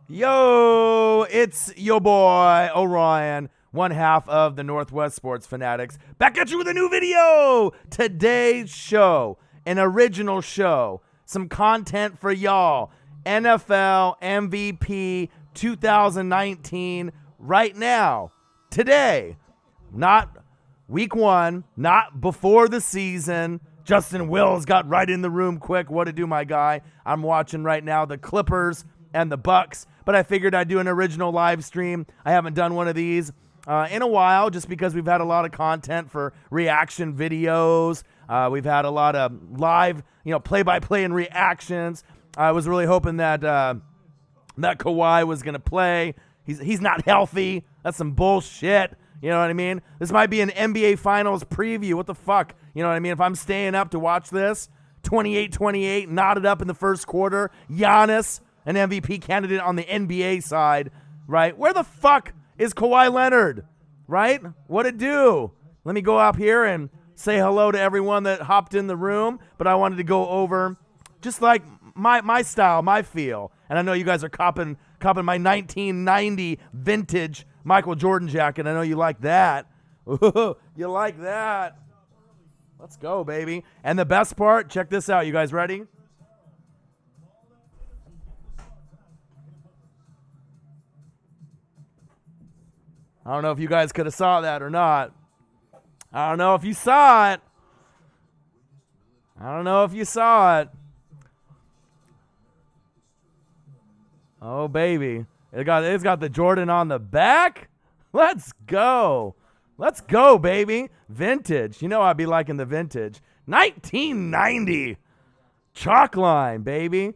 Yo, it's your boy, Orion, one half of the Northwest Sports Fanatics. Back at you with a new video. Today's show, an original show, some content for y'all. NFL MVP 2019 right now, today. Not week one, not before the season. Justin Wills got right in the room quick. What to do, my guy? I'm watching right now the Clippers and the Bucks, but I figured I'd do an original live stream. I haven't done one of these in a while, just because we've had a lot of content for reaction videos. We've had a lot of live, play-by-play and reactions. I was really hoping that that Kawhi was gonna play. He's not healthy. That's some bullshit. You know what I mean? This might be an NBA Finals preview. What the fuck? You know what I mean? If I'm staying up to watch this, 28-28, knotted up in the first quarter, Giannis, an MVP candidate on the NBA side, right? Where the fuck is Kawhi Leonard, right? What it do? Let me go up here and say hello to everyone that hopped in the room, but I wanted to go over just like my style, my feel. And I know you guys are copping my 1990 vintage Michael Jordan jacket. I know you like that. You like that. Let's go, baby. And the best part, check this out. You guys ready? I don't know if you guys could have saw that or not. I don't know if you saw it. Oh, baby. It's got the Jordan on the back. Let's go. Let's go, baby. Vintage. You know I'd be liking the vintage. 1990. Chalk line, baby.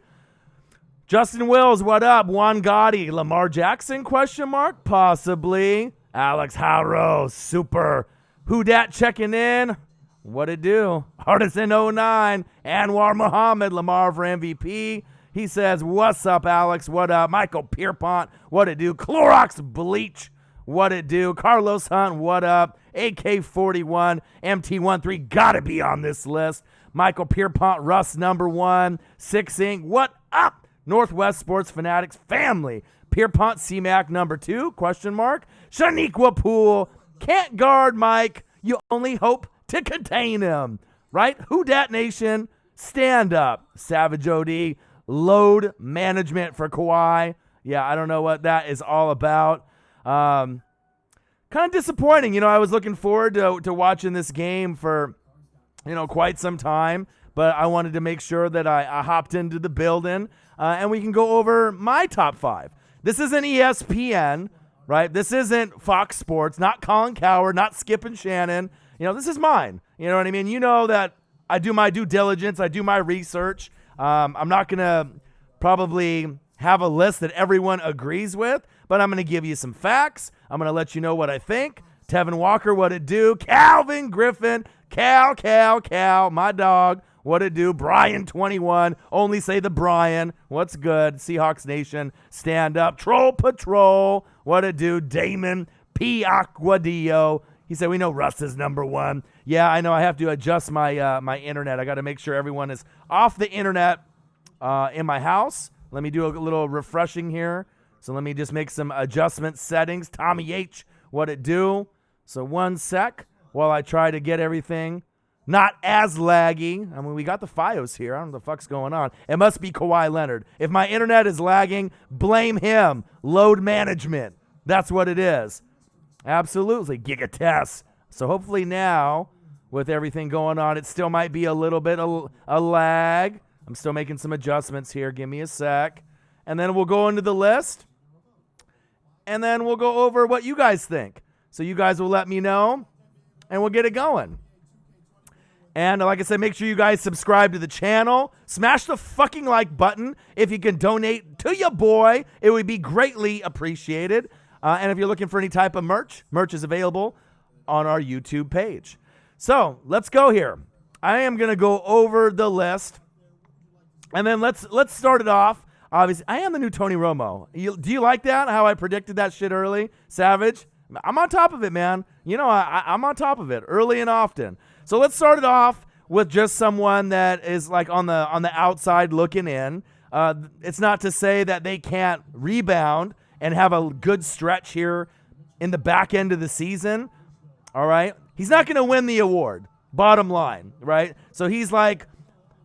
Justin Wills, what up? Juan Gotti. Lamar Jackson, question mark? Possibly. Alex Harrow, super. Who dat checking in? What it do? Artisan 09. Anwar Muhammad, Lamar for MVP. He says, what's up, Alex? What up? Michael Pierpont, what it do? Clorox Bleach, what it do? Carlos Hunt, what up? AK-41, MT-13, gotta be on this list. Michael Pierpont, Russ number 1, 6 Inc, what up? Northwest Sports Fanatics family. Pierpont, C-Mac number 2, question mark. Shaniqua Poole, can't guard Mike, you only hope to contain him, right? Who dat nation, stand up. Savage OD, load management for Kawhi. Yeah, I don't know what that is all about. Kind of disappointing. I was looking forward to watching this game for, quite some time, but I wanted to make sure that I hopped into the building and we can go over my top 5. This isn't ESPN, right? This isn't Fox Sports, not Colin Cowherd, not Skip and Shannon. This is mine. You know what I mean? You know that I do my due diligence. I do my research. I'm not going to probably have a list that everyone agrees with, but I'm going to give you some facts. I'm going to let you know what I think. Tevin Walker, what it do? Calvin Griffin, Cal, my dog, what it do? Brian 21, only say the Brian, what's good? Seahawks Nation, stand up. Troll Patrol, what it do? Damon P. Aquadio, he said, we know Russ is number 1. Yeah, I know I have to adjust my my internet. I got to make sure everyone is off the internet in my house. Let me do a little refreshing here. So let me just make some adjustment settings. Tommy H, what it do? So 1 sec while I try to get everything not as laggy. I mean, we got the Fios here. I don't know what the fuck's going on. It must be Kawhi Leonard. If my internet is lagging, blame him. Load management. That's what it is. Absolutely. Gigatest. So hopefully now, with everything going on, it still might be a little bit a lag. I'm still making some adjustments here. Give me a sec. And then we'll go into the list. And then we'll go over what you guys think. So you guys will let me know. And we'll get it going. And like I said, make sure you guys subscribe to the channel. Smash the fucking like button. If you can donate to your boy, it would be greatly appreciated. And if you're looking for any type of merch is available on our YouTube page. So let's go here. I am going to go over the list. And then let's start it off. Obviously, I am the new Tony Romo. Do you like that? How I predicted that shit early? Savage? I'm on top of it, man. I'm on top of it early and often. So let's start it off with just someone that is like on the outside looking in. It's not to say that they can't rebound and have a good stretch here in the back end of the season. All right. He's not going to win the award. Bottom line, right? So he's like,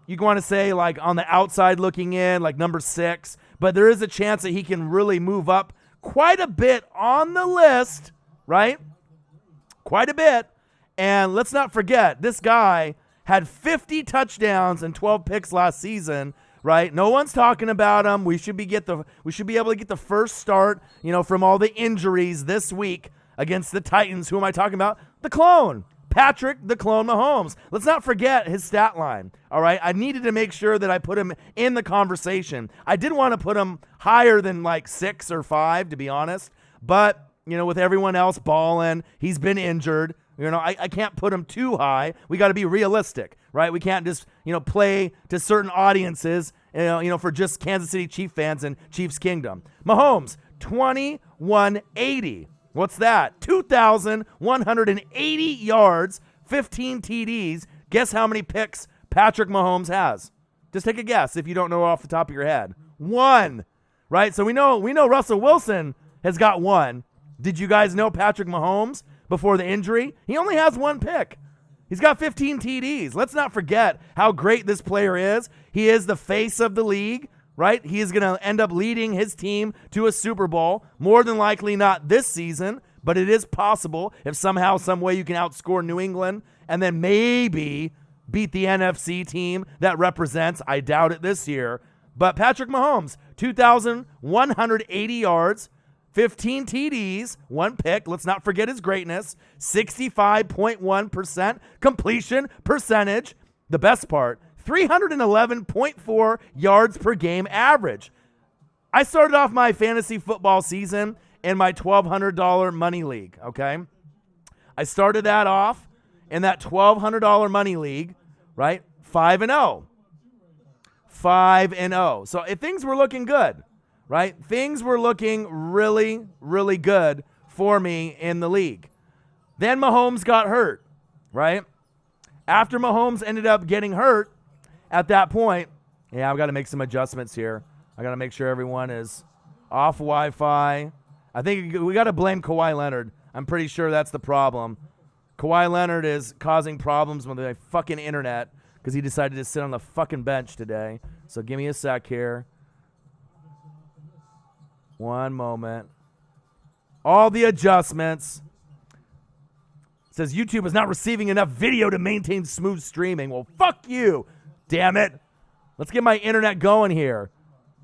you want to say like on the outside looking in, like number 6, but there is a chance that he can really move up quite a bit on the list, right? Quite a bit. And let's not forget, this guy had 50 touchdowns and 12 picks last season, right? No one's talking about him. We should be able to get the first start, from all the injuries this week against the Titans. Who am I talking about? The clone. Patrick the Clone Mahomes. Let's not forget his stat line, all right? I needed to make sure that I put him in the conversation. I did want to put him higher than like 6 or 5, to be honest. But, with everyone else balling, he's been injured. I can't put him too high. We got to be realistic, right? We can't just, play to certain audiences, for just Kansas City Chief fans and Chiefs Kingdom. Mahomes, 2180. What's that? 2,180 yards, 15 TDs. Guess how many picks Patrick Mahomes has? Just take a guess if you don't know off the top of your head. 1, right? So we know Russell Wilson has got 1. Did you guys know Patrick Mahomes before the injury? He only has 1 pick. He's got 15 TDs. Let's not forget how great this player is. He is the face of the league. Right? He is going to end up leading his team to a Super Bowl. More than likely not this season, but it is possible if somehow, some way you can outscore New England and then maybe beat the NFC team that represents. I doubt it this year. But Patrick Mahomes, 2,180 yards, 15 TDs, 1 pick. Let's not forget his greatness. 65.1% completion percentage. The best part, 311.4 yards per game average. I started off my fantasy football season in my $1,200 money league, okay? I started that off in that $1,200 money league, right? 5-0. 5-0. So if things were looking good, right? Things were looking really, really good for me in the league. Then Mahomes got hurt, right? After Mahomes ended up getting hurt, at that point, I've got to make some adjustments here. I got to make sure everyone is off Wi-Fi. I think we got to blame Kawhi Leonard. I'm pretty sure that's the problem. Kawhi Leonard is causing problems with the fucking internet because he decided to sit on the fucking bench today. So give me a sec here. One moment. All the adjustments. It says YouTube is not receiving enough video to maintain smooth streaming. Well, fuck you. Damn it. Let's get my internet going here.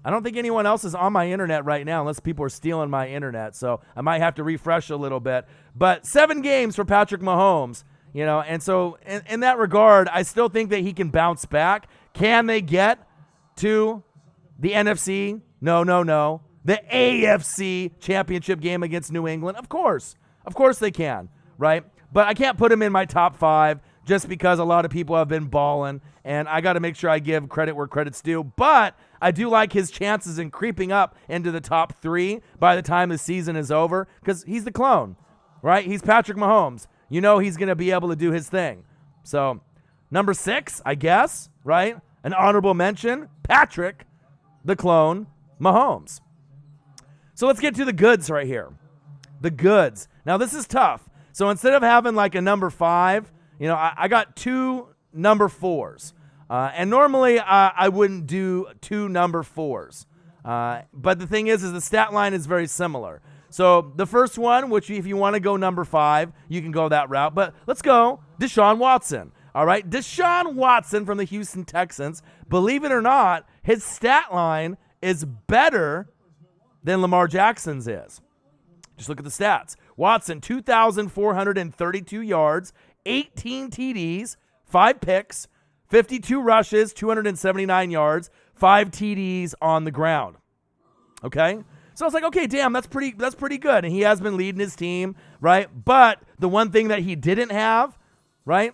I don't think anyone else is on my internet right now unless people are stealing my internet. So I might have to refresh a little bit. But 7 games for Patrick Mahomes, and so in that regard, I still think that he can bounce back. Can they get to the NFC? No. The AFC championship game against New England? Of course. Of course they can, right? But I can't put him in my top 5 just because a lot of people have been balling, and I got to make sure I give credit where credit's due. But I do like his chances in creeping up into the top 3 by the time the season is over because he's the clone, right? He's Patrick Mahomes. He's going to be able to do his thing. So number 6, I guess, right? An honorable mention, Patrick, the clone, Mahomes. So let's get to the goods right here. The goods. Now this is tough. So instead of having like a number 5, I got 2 number 4s. And normally I wouldn't do 2 number 4s. But the thing is the stat line is very similar. So the first one, which if you want to go number 5, you can go that route. But let's go Deshaun Watson. All right, Deshaun Watson from the Houston Texans. Believe it or not, his stat line is better than Lamar Jackson's is. Just look at the stats. Watson, 2,432 yards, 18 TDs, 5 picks, 52 rushes, 279 yards, 5 TDs on the ground. Okay? So I was like, okay, damn, that's pretty good. And he has been leading his team, right? But the one thing that he didn't have, right,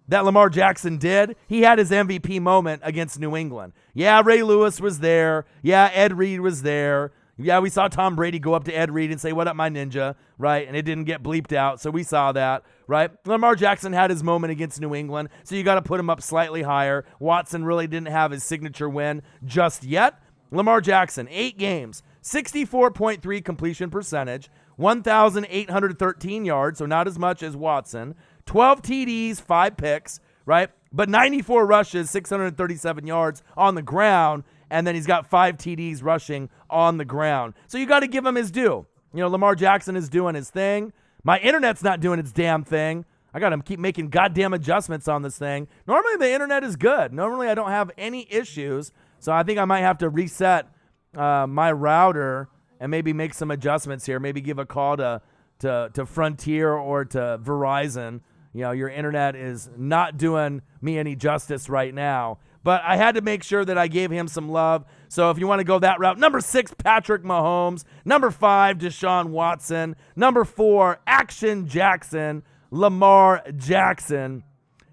that Lamar Jackson did, he had his MVP moment against New England. Yeah, Ray Lewis was there. Yeah, Ed Reed was there. Yeah, we saw Tom Brady go up to Ed Reed and say, "What up, my ninja?" Right? And it didn't get bleeped out, so we saw that, right? Lamar Jackson had his moment against New England, so you got to put him up slightly higher. Watson really didn't have his signature win just yet. Lamar Jackson, 8 games, 64.3 completion percentage, 1,813 yards, so not as much as Watson, 12 TDs, 5 picks, right? But 94 rushes, 637 yards on the ground, and then he's got 5 TDs rushing on the ground. So you got to give him his due. You know, Lamar Jackson is doing his thing. My internet's not doing its damn thing. I got to keep making goddamn adjustments on this thing. Normally the internet is good. Normally I don't have any issues. So I think I might have to reset my router and maybe make some adjustments here. Maybe give a call to Frontier or to Verizon. You know, your internet is not doing me any justice right now. But I had to make sure that I gave him some love. So if you want to go that route, number 6, Patrick Mahomes. Number 5, Deshaun Watson. Number 4, Action Jackson, Lamar Jackson.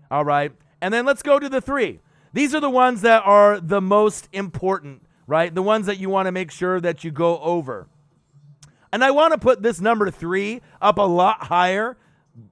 All right. And then let's go to the 3. These are the ones that are the most important, right? The ones that you want to make sure that you go over. And I want to put this number 3 up a lot higher.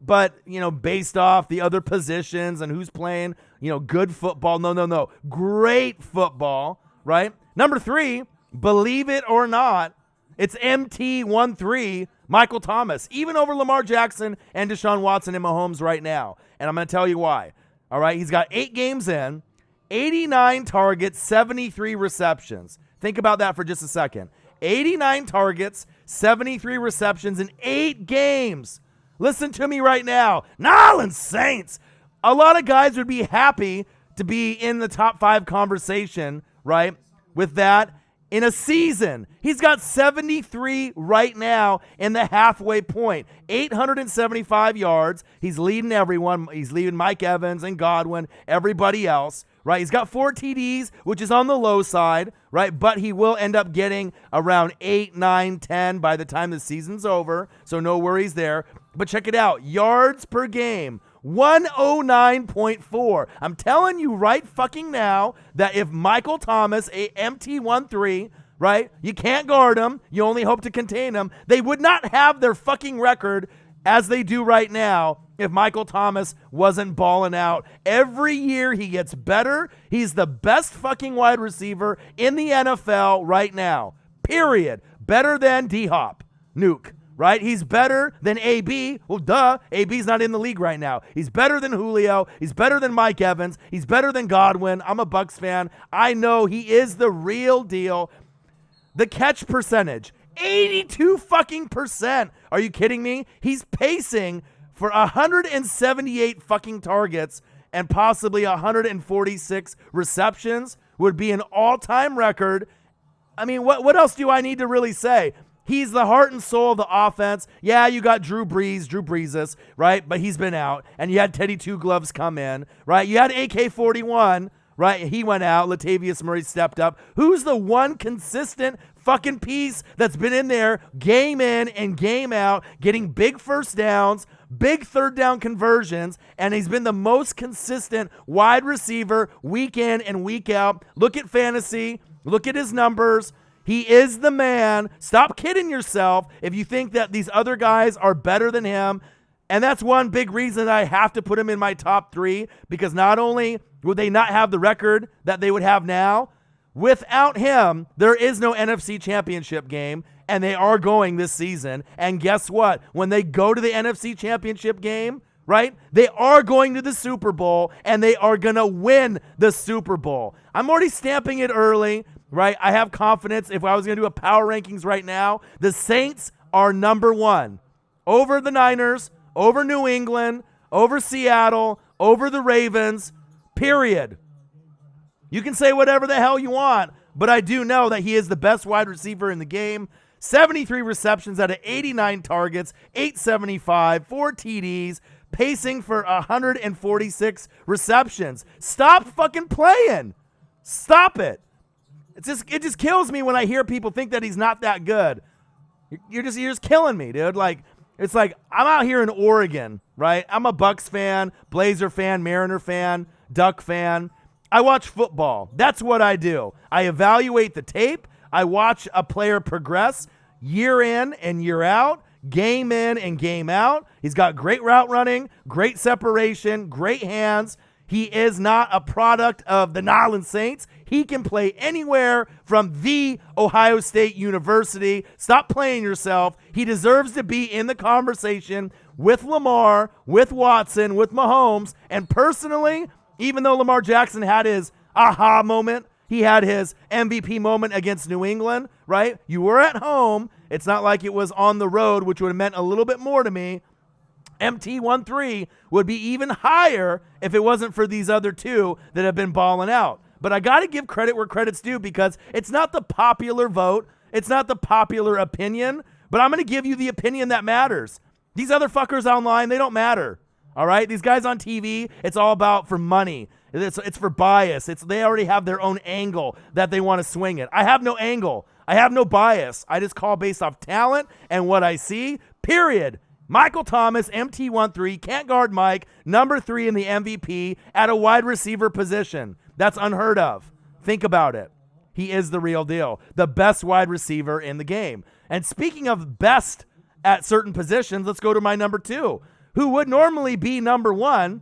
But, you know, based off the other positions and who's playing, you know, good football. No. Great football, right? Number 3, believe it or not, it's MT13, Michael Thomas, even over Lamar Jackson and Deshaun Watson and Mahomes right now. And I'm going to tell you why. All right, he's got 8 games in, 89 targets, 73 receptions. Think about that for just a second. 89 targets, 73 receptions in 8 games. Listen to me right now. Nolans Saints. A lot of guys would be happy to be in the top 5 conversation, right? With that in a season. He's got 73 right now in the halfway point. 875 yards. He's leading everyone. He's leading Mike Evans and Godwin, everybody else, right? He's got 4 TDs, which is on the low side, right? But he will end up getting around 8, 9, 10 by the time the season's over, so no worries there. But check it out. Yards per game, 109.4. I'm telling you right fucking now that if Michael Thomas, a MT13, right, you can't guard him, you only hope to contain him, they would not have their fucking record as they do right now if Michael Thomas wasn't balling out. Every year he gets better. He's the best fucking wide receiver in the NFL right now. Period. Better than D-Hop. Nuke. Right? He's better than AB. Well, duh. AB's not in the league right now. He's better than Julio. He's better than Mike Evans. He's better than Godwin. I'm a Bucs fan. I know he is the real deal. The catch percentage, 82 fucking percent. Are you kidding me? He's pacing for 178 fucking targets and possibly 146 receptions. Would be an all-time record. I mean, what else do I need to really say? He's the heart and soul of the offense. Yeah, you got Drew Brees, right? But he's been out. And you had Teddy Two Gloves come in, right? You had AK-41, right? He went out. Latavius Murray stepped up. Who's the one consistent fucking piece that's been in there game in and game out, getting big first downs, big third down conversions, and he's been the most consistent wide receiver week in and week out. Look at fantasy. Look at his numbers. He is the man. Stop kidding yourself if you think that these other guys are better than him. And that's one big reason I have to put him in my top 3, because not only would they not have the record that they would have now, without him, there is no NFC Championship game, and they are going this season. And guess what? When they go to the NFC Championship game, right, they are going to the Super Bowl, and they are going to win the Super Bowl. I'm already stamping it early. Right? I have confidence. If I was going to do a power rankings right now, the Saints are number 1 over the Niners, over New England, over Seattle, over the Ravens, period. You can say whatever the hell you want, but I do know that he is the best wide receiver in the game. 73 receptions out of 89 targets, 875, 4 TDs, pacing for 146 receptions. Stop fucking playing. Stop it. It just kills me when I hear people think that he's not that good. You're just killing me, dude. Like, it's like I'm out here in Oregon, right? I'm a Bucks fan, Blazer fan, Mariner fan, Duck fan. I watch football. That's what I do. I evaluate the tape. I watch a player progress year in and year out, game in and game out. He's got great route running, great separation, great hands. He is not a product of the New Orleans Saints. He can play anywhere from the Ohio State University. Stop playing yourself. He deserves to be in the conversation with Lamar, with Watson, with Mahomes. And personally, even though Lamar Jackson had his aha moment, he had his MVP moment against New England, right? You were at home. It's not like it was on the road, which would have meant a little bit more to me. MT13 would be even higher if it wasn't for these other two that have been balling out. But I got to give credit where credit's due because it's not the popular vote. It's not the popular opinion. But I'm going to give you the opinion that matters. These other fuckers online, they don't matter. All right? These guys on TV, it's all about for money. It's for bias. They already have their own angle that they want to swing it. I have no angle. I have no bias. I just call based off talent and what I see, period. Michael Thomas, MT13, can't guard Mike, number 3 in the MVP at a wide receiver position. That's unheard of. Think about it. He is the real deal. The best wide receiver in the game. And speaking of best at certain positions, let's go to my number 2, who would normally be number 1,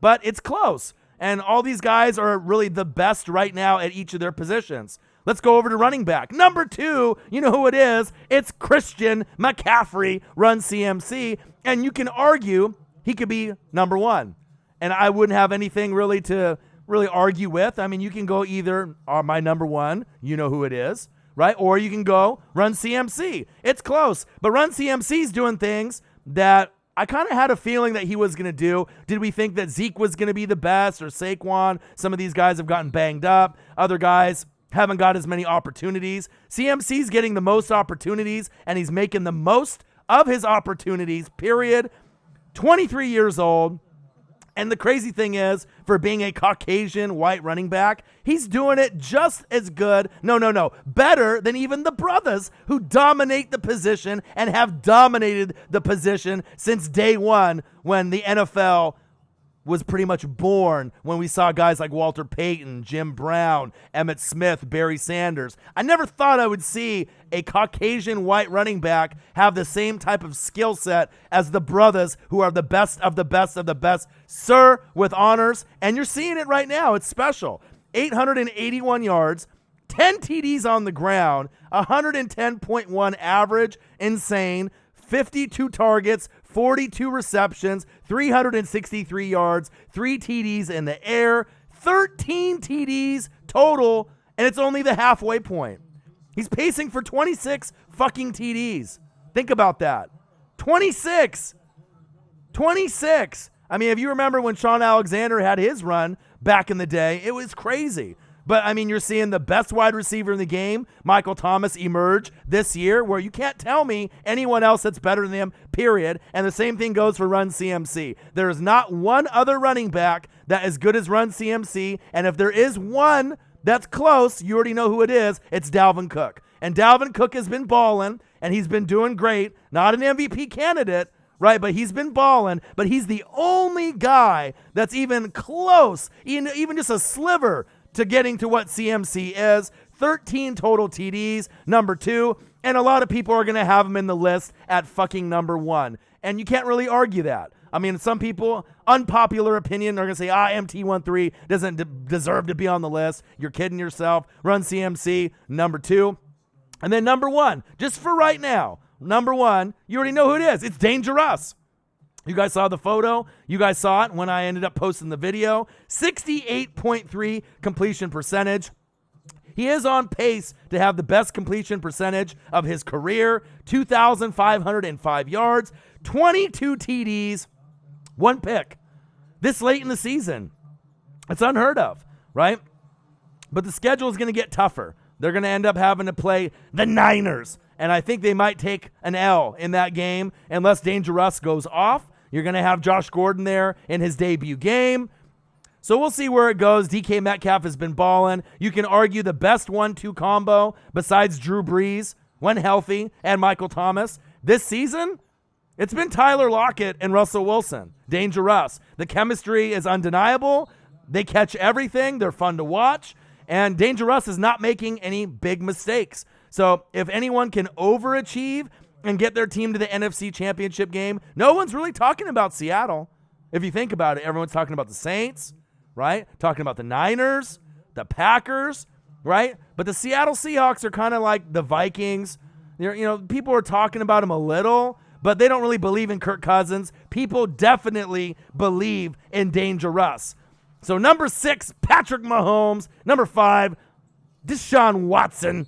but it's close. And all these guys are really the best right now at each of their positions. Let's go over to running back. Number 2, you know who it is. It's Christian McCaffrey, run CMC. And you can argue he could be number 1. And I wouldn't have anything really to argue with. I mean, you can go either my number 1, you know who it is, right? Or you can go run CMC. It's close. But run CMC's doing things that I kind of had a feeling that he was going to do. Did we think that Zeke was going to be the best or Saquon? Some of these guys have gotten banged up. Other guys haven't got as many opportunities. CMC's getting the most opportunities, and he's making the most of his opportunities, period. 23 years old. And the crazy thing is, for being a Caucasian white running back, he's doing it just as good, better than even the brothers who dominate the position and have dominated the position since day one when the NFL was pretty much born, when we saw guys like Walter Payton, Jim Brown, Emmitt Smith, Barry Sanders. I never thought I would see a Caucasian white running back have the same type of skill set as the brothers who are the best of the best of the best, sir, with honors. And you're seeing it right now. It's special. 881 yards, 10 TDs on the ground, 110.1 average, insane, 52 targets, 42 receptions, 363 yards, 3 TDs in the air, 13 TDs total, and it's only the halfway point. He's pacing for 26 fucking TDs. Think about that. 26. I mean, if you remember when Sean Alexander had his run back in the day, it was crazy. But, I mean, you're seeing the best wide receiver in the game, Michael Thomas, emerge this year, where you can't tell me anyone else that's better than him, period. And the same thing goes for Run CMC. There is not one other running back that is good as Run CMC. And if there is one that's close, you already know who it is. It's Dalvin Cook. And Dalvin Cook has been balling, and he's been doing great. Not an MVP candidate, right? But he's been balling. But he's the only guy that's even close, even just a sliver to getting to what CMC is. 13 total TDs, number 2, and a lot of people are going to have him in the list at fucking number 1. And you can't really argue that. I mean, some people, unpopular opinion, are going to say, MT13 doesn't deserve to be on the list. You're kidding yourself. Run CMC, number 2. And then number 1, just for right now, number 1, you already know who it is. It's Dangerous. You guys saw the photo. You guys saw it when I ended up posting the video. 68.3 completion percentage. He is on pace to have the best completion percentage of his career. 2,505 yards, 22 TDs, 1 pick. This late in the season. It's unheard of, right? But the schedule is going to get tougher. They're going to end up having to play the Niners. And I think they might take an L in that game unless Dangerous goes off. You're going to have Josh Gordon there in his debut game. So we'll see where it goes. DK Metcalf has been balling. You can argue the best 1-2 combo besides Drew Brees, when healthy, and Michael Thomas. This season, it's been Tyler Lockett and Russell Wilson. Dangerous. The chemistry is undeniable. They catch everything. They're fun to watch. And Dangerous is not making any big mistakes. So if anyone can overachieve and get their team to the NFC Championship game, no one's really talking about Seattle. If you think about it, everyone's talking about the Saints, right? Talking about the Niners, the Packers, right? But the Seattle Seahawks are kind of like the Vikings. People are talking about them a little, but they don't really believe in Kirk Cousins. People definitely believe in Dangerous. So number 6, Patrick Mahomes. Number 5, Deshaun Watson.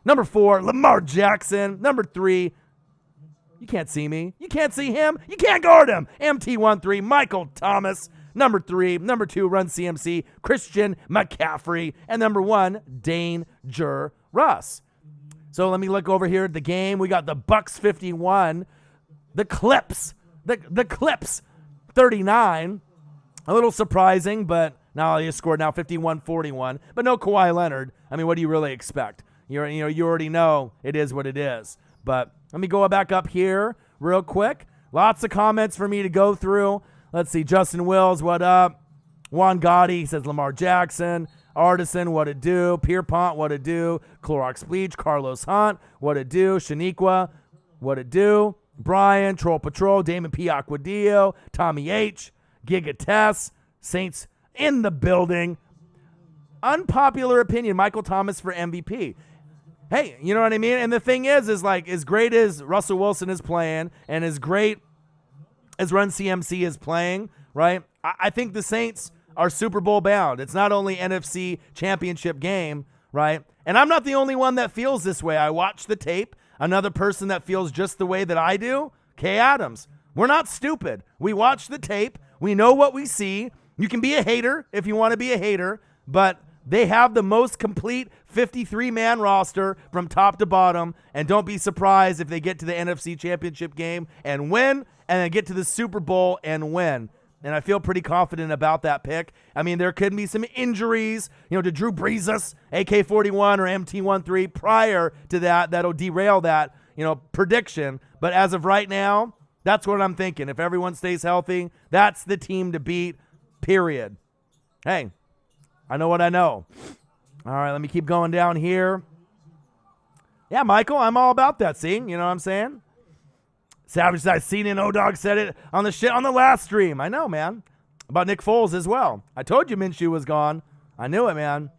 Number 4, Lamar Jackson. Number 3, you can't see me. You can't see him. You can't guard him. MT13, Michael Thomas. Number 2, Run CMC, Christian McCaffrey. And number 1, Dangerous. So let me look over here at the game. We got the Bucks 51, the Clips 39. A little surprising, but now he scored 51-41. But no Kawhi Leonard. I mean, what do you really expect? You already know it is what it is. But let me go back up here real quick. Lots of comments for me to go through. Let's see. Justin Wills, what up? Juan Gotti says Lamar Jackson. Artisan, what it do? Pierpont, what it do? Clorox Bleach, Carlos Hunt, what it do? Shaniqua, what it do? Brian, Troll Patrol, Damon P. Aquadio, Tommy H., Giga Tess, Saints in the building. Unpopular opinion, Michael Thomas for MVP. Hey, you know what I mean? And the thing is like, as great as Russell Wilson is playing and as great as Run CMC is playing, right? I think the Saints are Super Bowl bound. It's not only NFC championship game, right? And I'm not the only one that feels this way. I watched the tape. Another person that feels just the way that I do, Kay Adams. We're not stupid. We watch the tape. We know what we see. You can be a hater if you want to be a hater, but they have the most complete 53-man roster from top to bottom, and don't be surprised if they get to the NFC Championship game and win, and then get to the Super Bowl and win. And I feel pretty confident about that pick. I mean, there could be some injuries, to Drew Brees, AK-41 or MT-13 prior to that. That'll derail that, prediction. But as of right now, that's what I'm thinking. If everyone stays healthy, that's the team to beat, period. Hey, I know what I know. All right, let me keep going down here. Yeah, Michael, I'm all about that. See, you know what I'm saying? Savage said, I seen it, and O-Dog said it on the last stream. I know, man. About Nick Foles as well. I told you Minshew was gone. I knew it, man.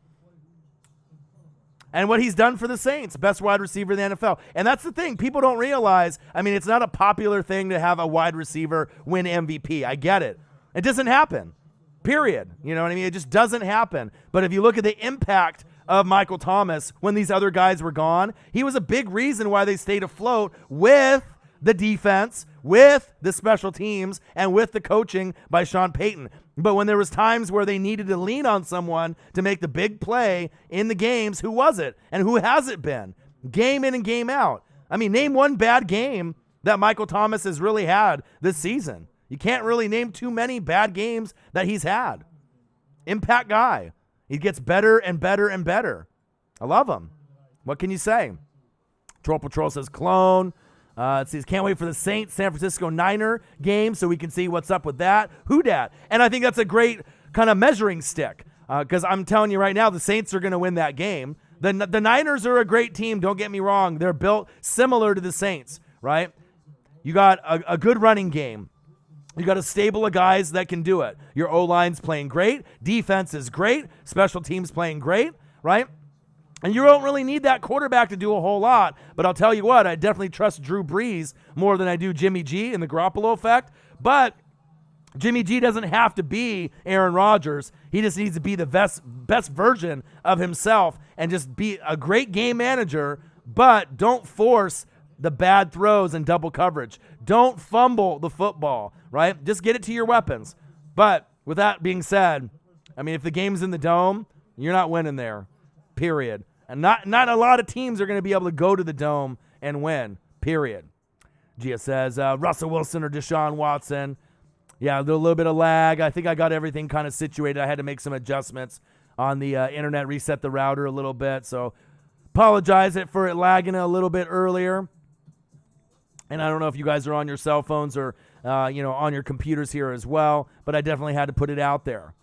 And what he's done for the Saints, best wide receiver in the NFL. And that's the thing. People don't realize, it's not a popular thing to have a wide receiver win MVP. I get it. It doesn't happen. Period. You know what I mean? It just doesn't happen. But if you look at the impact of Michael Thomas when these other guys were gone, he was a big reason why they stayed afloat with the defense, with the special teams, and with the coaching by Sean Payton. But when there was times where they needed to lean on someone to make the big play in the games, who was it? And who has it been? Game in and game out. Name one bad game that Michael Thomas has really had this season. You can't really name too many bad games that he's had. Impact guy. He gets better and better and better. I love him. What can you say? Troll Patrol says clone. It says, can't wait for the Saints San Francisco Niner game so we can see what's up with that. Who dat? And I think that's a great kind of measuring stick because I'm telling you right now, the Saints are going to win that game. The Niners are a great team. Don't get me wrong. They're built similar to the Saints, right? You got a good running game. You got a stable of guys that can do it. Your O-line's playing great. Defense is great. Special teams playing great, right? And you don't really need that quarterback to do a whole lot. But I'll tell you what, I definitely trust Drew Brees more than I do Jimmy G and the Garoppolo effect. But Jimmy G doesn't have to be Aaron Rodgers. He just needs to be the best version of himself and just be a great game manager, but don't force the bad throws and double coverage. Don't fumble the football, right? Just get it to your weapons. But with that being said, if the game's in the Dome, you're not winning there. Period. And not a lot of teams are going to be able to go to the Dome and win. Period. Gia says, Russell Wilson or Deshaun Watson. Yeah, a little bit of lag. I think I got everything kind of situated. I had to make some adjustments on the internet, reset the router a little bit. So apologize for it lagging a little bit earlier. And I don't know if you guys are on your cell phones or, on your computers here as well, but I definitely had to put it out there.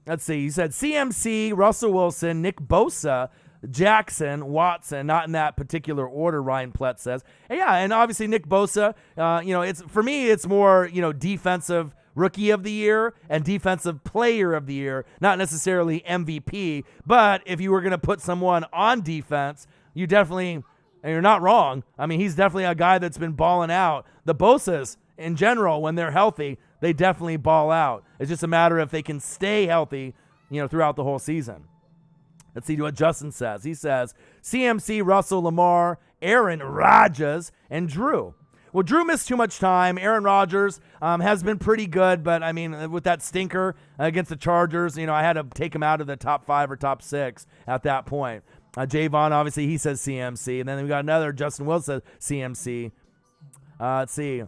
Let's see. You said CMC, Russell Wilson, Nick Bosa, Jackson, Watson, not in that particular order, Ryan Plett says. And yeah, and obviously Nick Bosa, it's for me, it's more, defensive rookie of the year and defensive player of the year, not necessarily MVP. But if you were going to put someone on defense, you definitely, and you're not wrong. I mean, he's definitely a guy that's been balling out. The Bosas, in general, when they're healthy, they definitely ball out. It's just a matter of if they can stay healthy, throughout the whole season. Let's see what Justin says. He says, CMC, Russell, Lamar, Aaron Rodgers, and Drew. Well, Drew missed too much time. Aaron Rodgers has been pretty good, but, I mean, with that stinker against the Chargers, I had to take him out of the top 5 or top 6 at that point. Javon, obviously, he says CMC. And then we got another, Justin Will says CMC. Let's see.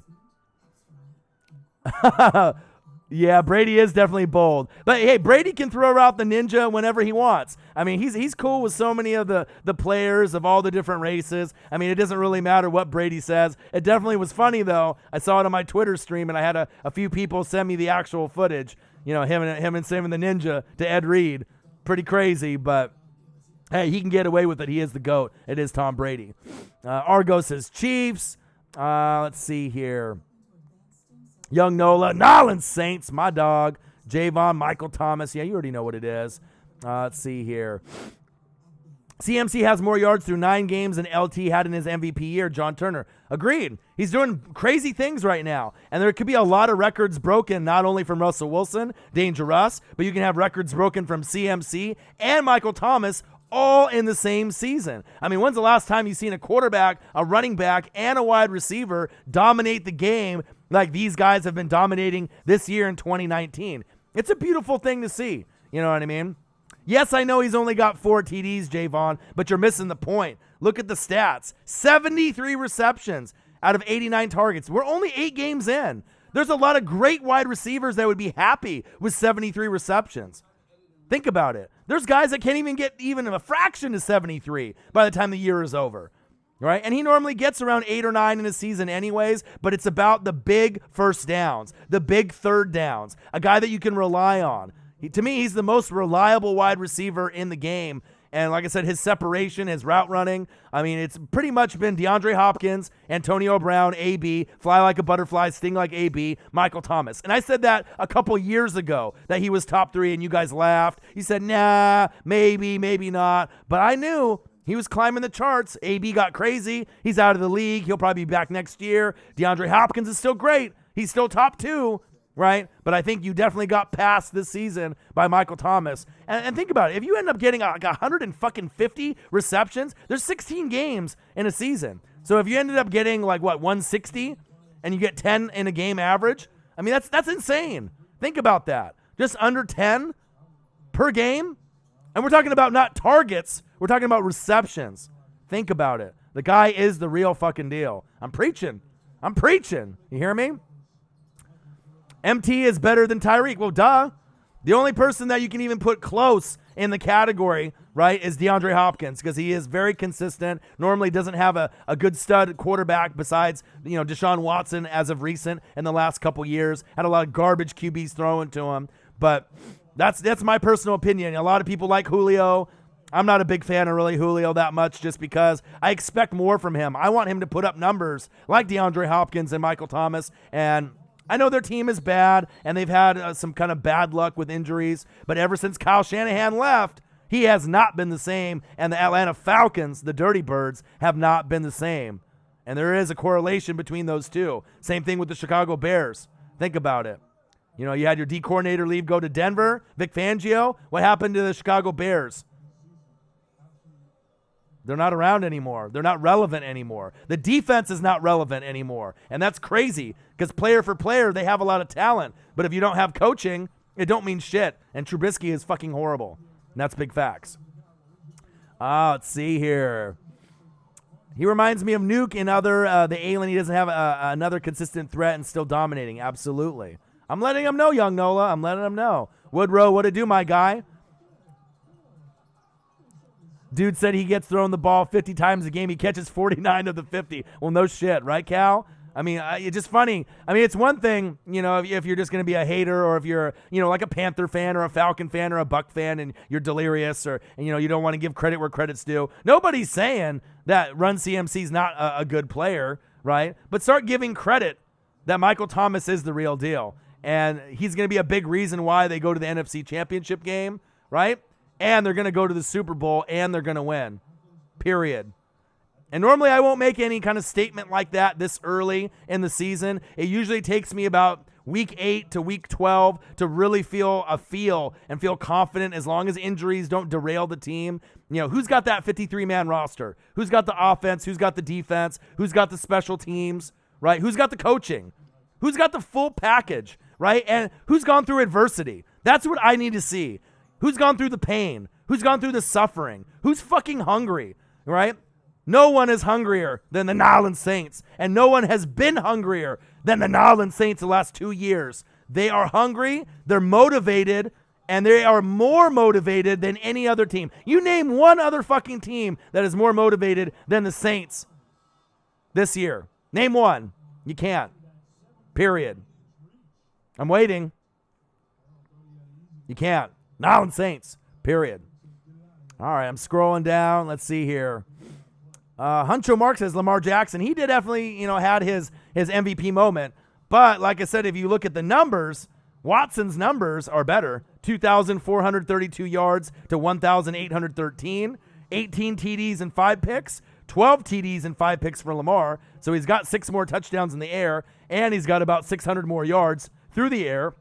Yeah, Brady is definitely bold. But, hey, Brady can throw out the ninja whenever he wants. I mean, he's cool with so many of the players of all the different races. I mean, it doesn't really matter what Brady says. It definitely was funny, though. I saw it on my Twitter stream, and I had a few people send me the actual footage. Him and saving the ninja to Ed Reed. Pretty crazy, but, hey, he can get away with it. He is the GOAT. It is Tom Brady. Argo says Chiefs. Let's see here. Young Nola, Nolan Saints, my dog. Javon, Michael Thomas. Yeah, you already know what it is. Let's see here. CMC has more yards through 9 games than LT had in his MVP year, John Turner. Agreed. He's doing crazy things right now. And there could be a lot of records broken, not only from Russell Wilson, Dangerous, but you can have records broken from CMC and Michael Thomas all in the same season. I mean, when's the last time you've seen a quarterback, a running back, and a wide receiver dominate the game like these guys have been dominating this year in 2019? It's a beautiful thing to see. You know what I mean? Yes, I know he's only got 4 TDs, Javon, but you're missing the point. Look at the stats. 73 receptions out of 89 targets. We're only 8 games in. There's a lot of great wide receivers that would be happy with 73 receptions. Think about it. There's guys that can't even get even a fraction of 73 by the time the year is over, right? And he normally gets around 8 or 9 in a season anyways, but it's about the big first downs, the big third downs, a guy that you can rely on. To me, he's the most reliable wide receiver in the game. And like I said, his separation, his route running, I mean, it's pretty much been DeAndre Hopkins, Antonio Brown, AB, fly like a butterfly, sting like AB, Michael Thomas. And I said that a couple years ago, that he was top 3, and you guys laughed. You said, nah, maybe, maybe not. But I knew he was climbing the charts. AB got crazy. He's out of the league. He'll probably be back next year. DeAndre Hopkins is still great. He's still top 2. Right? But I think you definitely got passed this season by Michael Thomas. And think about it. If you end up getting like 150 receptions, there's 16 games in a season. So if you ended up getting 160 and you get 10 in a game average, I mean, that's insane. Think about that. Just under 10 per game. And we're talking about not targets. We're talking about receptions. Think about it. The guy is the real fucking deal. I'm preaching. You hear me? MT is better than Tyreek. Well, duh. The only person that you can even put close in the category, right, is DeAndre Hopkins, because he is very consistent, normally doesn't have a good stud quarterback besides, Deshaun Watson as of recent in the last couple years. Had a lot of garbage QBs thrown to him. But that's my personal opinion. A lot of people like Julio. I'm not a big fan of really Julio that much just because I expect more from him. I want him to put up numbers like DeAndre Hopkins and Michael Thomas, and I know their team is bad, and they've had some kind of bad luck with injuries, but ever since Kyle Shanahan left, he has not been the same, and the Atlanta Falcons, the Dirty Birds, have not been the same. And there is a correlation between those two. Same thing with the Chicago Bears. Think about it. You had your D coordinator leave, go to Denver, Vic Fangio. What happened to the Chicago Bears? They're not around anymore. They're not relevant anymore. The defense is not relevant anymore. And that's crazy because player for player, they have a lot of talent. But if you don't have coaching, it don't mean shit. And Trubisky is fucking horrible. And that's big facts. Let's see here. He reminds me of Nuke in the alien. He doesn't have another consistent threat and still dominating. Absolutely. I'm letting him know, young Nola. I'm letting him know. Woodrow, what to do, my guy? Dude said he gets thrown the ball 50 times a game. He catches 49 of the 50. Well, no shit, right, Cal? I mean, it's just funny. I mean, it's one thing, if you're just going to be a hater, or if you're, like a Panther fan or a Falcon fan or a Buck fan, and you're delirious, and you don't want to give credit where credit's due. Nobody's saying that Run CMC's not a good player, right? But start giving credit that Michael Thomas is the real deal. And he's going to be a big reason why they go to the NFC Championship game, right? And they're going to go to the Super Bowl, and they're going to win, period. And normally I won't make any kind of statement like that this early in the season. It usually takes me about week 8 to week 12 to really feel and feel confident, as long as injuries don't derail the team. Who's got that 53-man roster? Who's got the offense? Who's got the defense? Who's got the special teams, right? Who's got the coaching? Who's got the full package, right? And who's gone through adversity? That's what I need to see. Who's gone through the pain? Who's gone through the suffering? Who's fucking hungry, right? No one is hungrier than the New Orleans Saints, and no one has been hungrier than the New Orleans Saints the last 2 years. They are hungry, they're motivated, and they are more motivated than any other team. You name one other fucking team that is more motivated than the Saints this year. Name one. You can't. Period. I'm waiting. You can't. New Orleans Saints. Period. All right, I'm scrolling down. Let's see here. Huncho Mark says Lamar Jackson. He did definitely, had his MVP moment. But like I said, if you look at the numbers, Watson's numbers are better. 2,432 yards to 1,813. 18 TDs and 5 picks. 12 TDs and 5 picks for Lamar. So he's got 6 more touchdowns in the air, and he's got about 600 more yards through the air.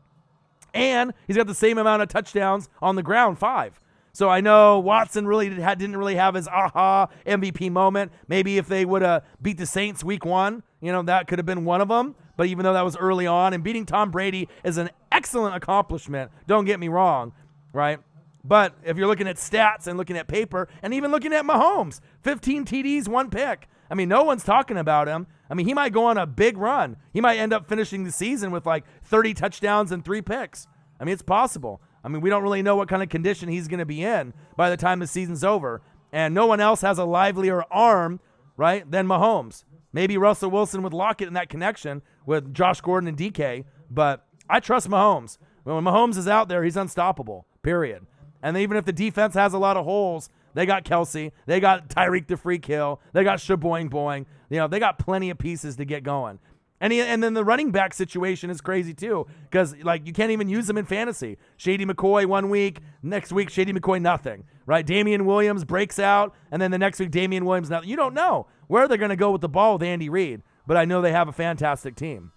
And he's got the same amount of touchdowns on the ground, 5. So I know Watson didn't really have his MVP moment. Maybe if they would have beat the Saints week 1, that could have been one of them. But even though that was early on, and beating Tom Brady is an excellent accomplishment, don't get me wrong, right? But if you're looking at stats and looking at paper, and even looking at Mahomes, 15 TDs, 1 pick. I mean, no one's talking about him. I mean, he might go on a big run. He might end up finishing the season with like 30 touchdowns and 3 picks. I mean, it's possible. I mean, we don't really know what kind of condition he's going to be in by the time the season's over. And no one else has a livelier arm, right, than Mahomes. Maybe Russell Wilson with Lockett in that connection with Josh Gordon and DK. But I trust Mahomes. When Mahomes is out there, he's unstoppable, period. And even if the defense has a lot of holes, they got Kelsey. They got Tyreek the Freak Hill. They got Shaboing Boing. They got plenty of pieces to get going. And then the running back situation is crazy too, because you can't even use them in fantasy. Shady McCoy 1 week, next week Shady McCoy nothing, right? Damian Williams breaks out, and then the next week Damian Williams nothing. You don't know where they're going to go with the ball with Andy Reid, but I know they have a fantastic team.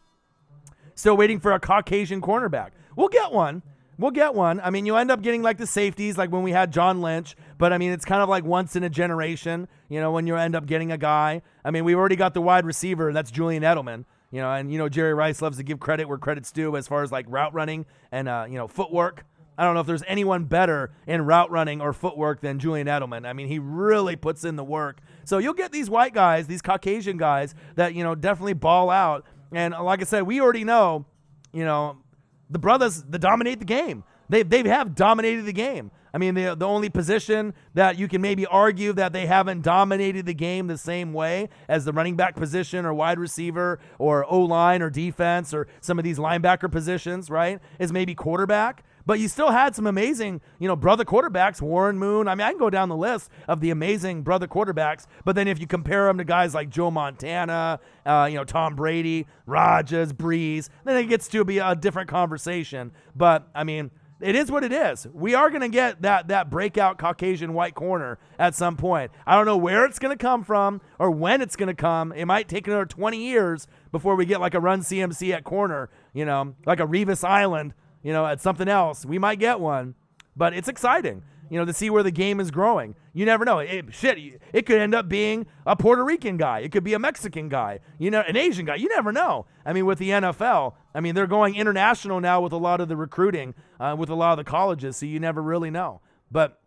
Still waiting for a Caucasian cornerback. We'll get one. I mean, you end up getting like the safeties, like when we had John Lynch, but I mean, it's kind of like once in a generation, when you end up getting a guy. I mean, we've already got the wide receiver, that's Julian Edelman. And Jerry Rice loves to give credit where credit's due as far as like route running and footwork. I don't know if there's anyone better in route running or footwork than Julian Edelman. I mean, he really puts in the work. So you'll get these white guys, these Caucasian guys that definitely ball out. And like I said, we already know, the brothers that dominate the game. They have dominated the game. I mean, the only position that you can maybe argue that they haven't dominated the game the same way as the running back position or wide receiver or O-line or defense or some of these linebacker positions, right, is maybe quarterback. But you still had some amazing, brother quarterbacks, Warren Moon. I mean, I can go down the list of the amazing brother quarterbacks. But then if you compare them to guys like Joe Montana, Tom Brady, Rodgers, Breeze, then it gets to be a different conversation. But, I mean, it is what it is. We are going to get that breakout Caucasian white corner at some point. I don't know where it's going to come from or when it's going to come. It might take another 20 years before we get like a Run CMC at corner, like a Revis Island, at something else. We might get one, but it's exciting, to see where the game is growing. You never know. It could end up being a Puerto Rican guy. It could be a Mexican guy, an Asian guy. You never know. I mean, with the NFL, they're going international now with a lot of the recruiting, with a lot of the colleges, so you never really know. But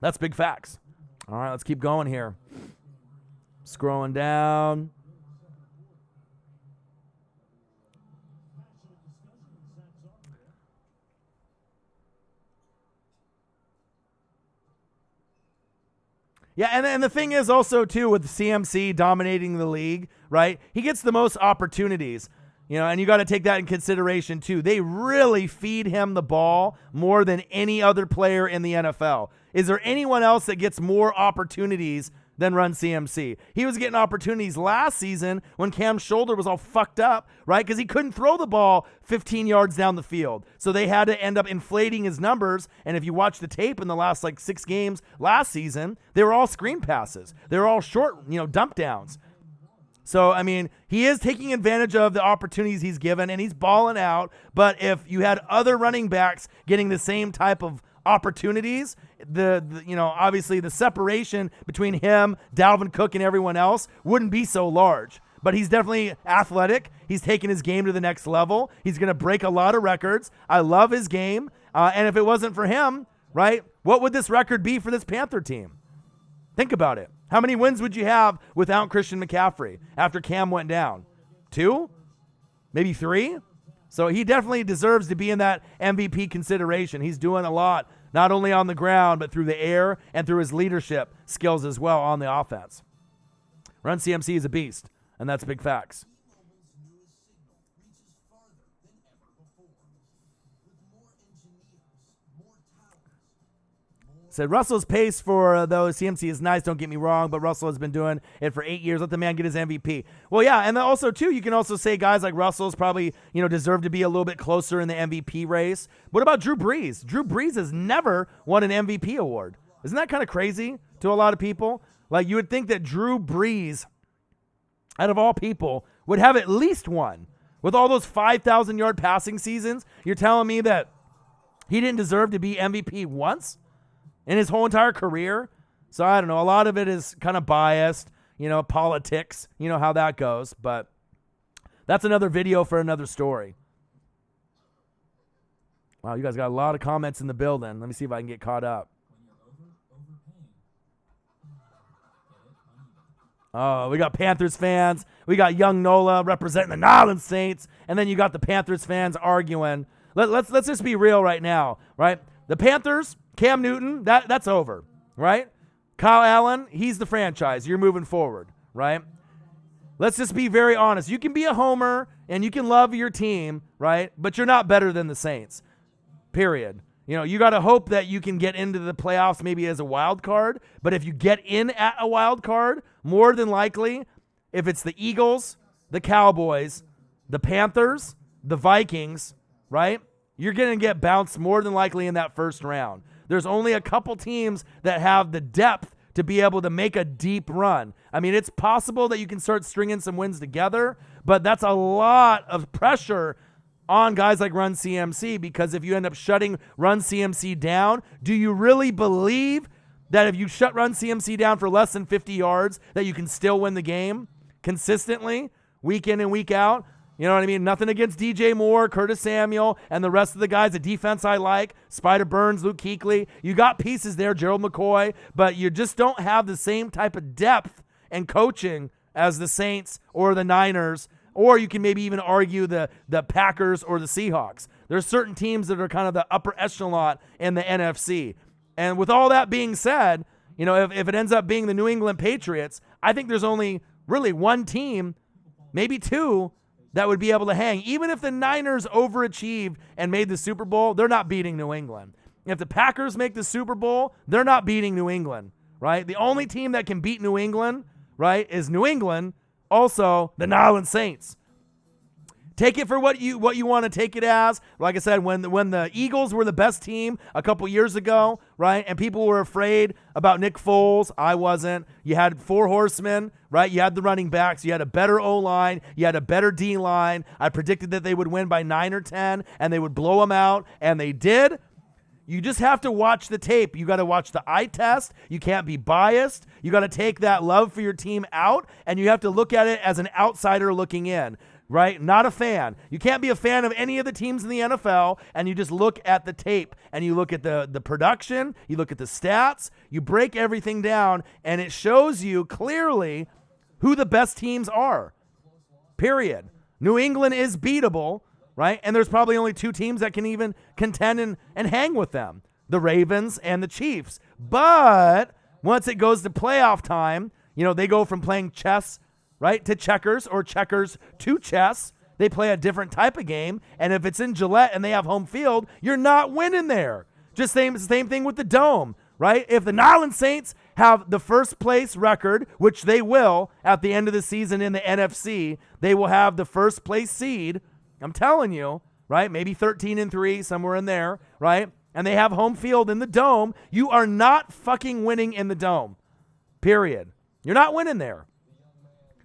that's big facts. All right, let's keep going here. Scrolling down. Yeah, and the thing is also, too, with CMC dominating the league, right, he gets the most opportunities, and you got to take that in consideration, too. They really feed him the ball more than any other player in the NFL. Is there anyone else that gets more opportunities than Run CMC? He was getting opportunities last season when Cam's shoulder was all fucked up, right? Because he couldn't throw the ball 15 yards down the field. So they had to end up inflating his numbers. And if you watch the tape in the last 6 games last season, they were all screen passes. They were all short, dump downs. So, I mean, he is taking advantage of the opportunities he's given, and he's balling out. But if you had other running backs getting the same type of opportunities, obviously the separation between him, Dalvin Cook, and everyone else wouldn't be so large. But he's definitely athletic. He's taking his game to the next level. He's going to break a lot of records. I love his game. And if it wasn't for him, right, what would this record be for this Panther team? Think about it. How many wins would you have without Christian McCaffrey after Cam went down? 2? Maybe 3? So he definitely deserves to be in that MVP consideration. He's doing a lot, not only on the ground, but through the air and through his leadership skills as well on the offense. Run CMC is a beast, and that's big facts. Said Russell's pace for those CMC is nice, don't get me wrong, but Russell has been doing it for 8 years. Let the man get his MVP. Well, yeah, and then also, too, you can also say guys like Russell's probably, deserve to be a little bit closer in the MVP race. What about Drew Brees? Drew Brees has never won an MVP award. Isn't that kind of crazy to a lot of people? Like, you would think that Drew Brees, out of all people, would have at least one. With all those 5,000-yard passing seasons, you're telling me that he didn't deserve to be MVP once in his whole entire career? So I don't know. A lot of it is kind of biased, politics, how that goes. But that's another video for another story. Wow, you guys got a lot of comments in the building. Let me see if I can get caught up. Oh, we got Panthers fans. We got young Nola representing the Nolans Saints. And then you got the Panthers fans arguing. Let's just be real right now, right? The Panthers, Cam Newton, that's over, right? Kyle Allen, he's the franchise. You're moving forward, right? Let's just be very honest. You can be a homer and you can love your team, right? But you're not better than the Saints, period. You got to hope that you can get into the playoffs maybe as a wild card. But if you get in at a wild card, more than likely, if it's the Eagles, the Cowboys, the Panthers, the Vikings, right? You're going to get bounced more than likely in that first round. There's only a couple teams that have the depth to be able to make a deep run. I mean, it's possible that you can start stringing some wins together, but that's a lot of pressure on guys like Run CMC, because if you end up shutting Run CMC down, do you really believe that if you shut Run CMC down for less than 50 yards, that you can still win the game consistently, week in and week out? You know what I mean? Nothing against DJ Moore, Curtis Samuel, and the rest of the guys, the defense I like, Spider Burns, Luke Kuechly. You got pieces there, Gerald McCoy, but you just don't have the same type of depth and coaching as the Saints or the Niners, or you can maybe even argue the Packers or the Seahawks. There's certain teams that are kind of the upper echelon in the NFC. And with all that being said, if it ends up being the New England Patriots, I think there's only really one team, maybe two, that would be able to hang. Even if the Niners overachieved and made the Super Bowl, they're not beating New England. If the Packers make the Super Bowl, they're not beating New England, right? The only team that can beat New England, right, is New England, also the Nolans Saints. Take it for what you want to take it as. Like I said, when the Eagles were the best team a couple years ago, right, and people were afraid about Nick Foles, I wasn't. You had 4 horsemen, right? You had the running backs. You had a better O-line. You had a better D-line. I predicted that they would win by 9 or 10, and they would blow them out, and they did. You just have to watch the tape. You got to watch the eye test. You can't be biased. You got to take that love for your team out, and you have to look at it as an outsider looking in. Right? Not a fan. You can't be a fan of any of the teams in the NFL, and you just look at the tape, and you look at the production, you look at the stats, you break everything down, and it shows you clearly who the best teams are. Period. New England is beatable, right? And there's probably only 2 teams that can even contend and hang with them, the Ravens and the Chiefs. But Once it goes to playoff time, they go from playing chess, right, to checkers, or checkers to chess. They play a different type of game. And if it's in Gillette and they have home field, you're not winning there. Just same thing with the Dome, right? If the New Orleans Saints have the first place record, which they will at the end of the season in the NFC, they will have the first place seed. I'm telling you, right? Maybe 13-3, somewhere in there, right? And they have home field in the Dome. You are not fucking winning in the Dome, period. You're not winning there.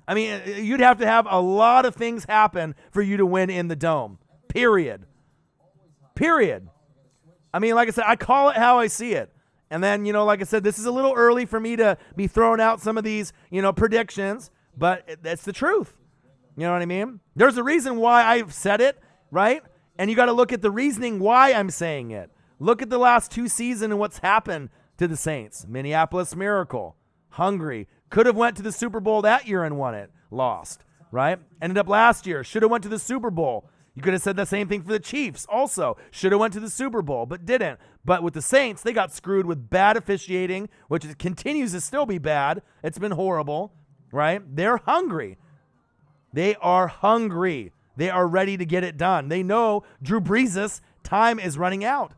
I mean, you'd have to have a lot of things happen for you to win in the Dome, period. Period. I mean, like I said, I call it how I see it. And then, like I said, this is a little early for me to be throwing out some of these, predictions, but that's the truth. You know what I mean? There's a reason why I've said it, right? And you got to look at the reasoning why I'm saying it. Look at the last 2 seasons and what's happened to the Saints. Minneapolis Miracle, hungry. Could have went to the Super Bowl that year and won it. Lost, right? Ended up last year. Should have went to the Super Bowl. You could have said the same thing for the Chiefs also. Should have went to the Super Bowl, but didn't. But with the Saints, they got screwed with bad officiating, which continues to still be bad. It's been horrible, right? They're hungry. They are hungry. They are ready to get it done. They know Drew Brees' time is running out.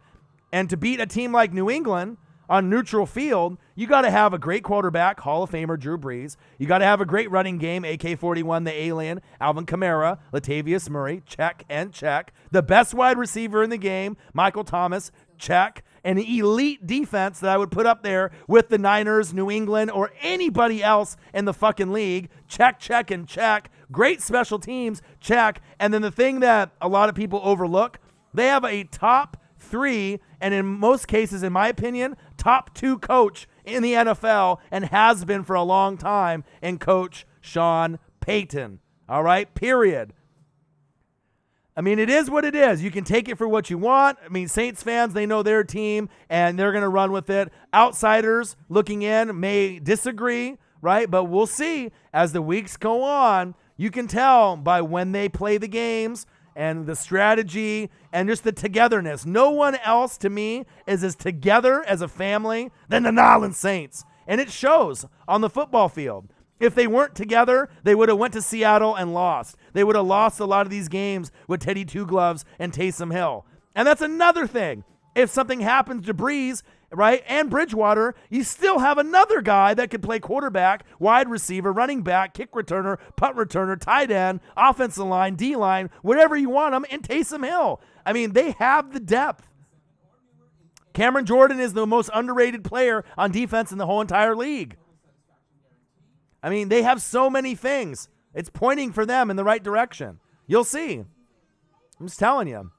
And to beat a team like New England on neutral field, you got to have a great quarterback, Hall of Famer Drew Brees. You got to have a great running game, AK-41, the alien, Alvin Kamara, Latavius Murray, check and check. The best wide receiver in the game, Michael Thomas, check. An elite defense that I would put up there with the Niners, New England, or anybody else in the fucking league. Check, check, and check. Great special teams, check. And then the thing that a lot of people overlook, they have a top 3, and in most cases, in my opinion, top 2 coach in the NFL, and has been for a long time, in Coach Sean Payton. All right, period. I mean, it is what it is. You can take it for what you want. I mean, Saints fans, they know their team, and they're going to run with it. Outsiders looking in may disagree, right? But we'll see as the weeks go on. You can tell by when they play the games and the strategy and just the togetherness. No one else, to me, is as together as a family than the New Orleans Saints. And it shows on the football field. If they weren't together, they would have went to Seattle and lost. They would have lost a lot of these games with Teddy Two Gloves and Taysom Hill. And that's another thing. If something happens to Brees, right, and Bridgewater, you still have another guy that could play quarterback, wide receiver, running back, kick returner, punt returner, tight end, offensive line, D-line, whatever you want them, and Taysom Hill. I mean, they have the depth. Cameron Jordan is the most underrated player on defense in the whole entire league. I mean, they have so many things. It's pointing for them in the right direction. You'll see. I'm just telling you.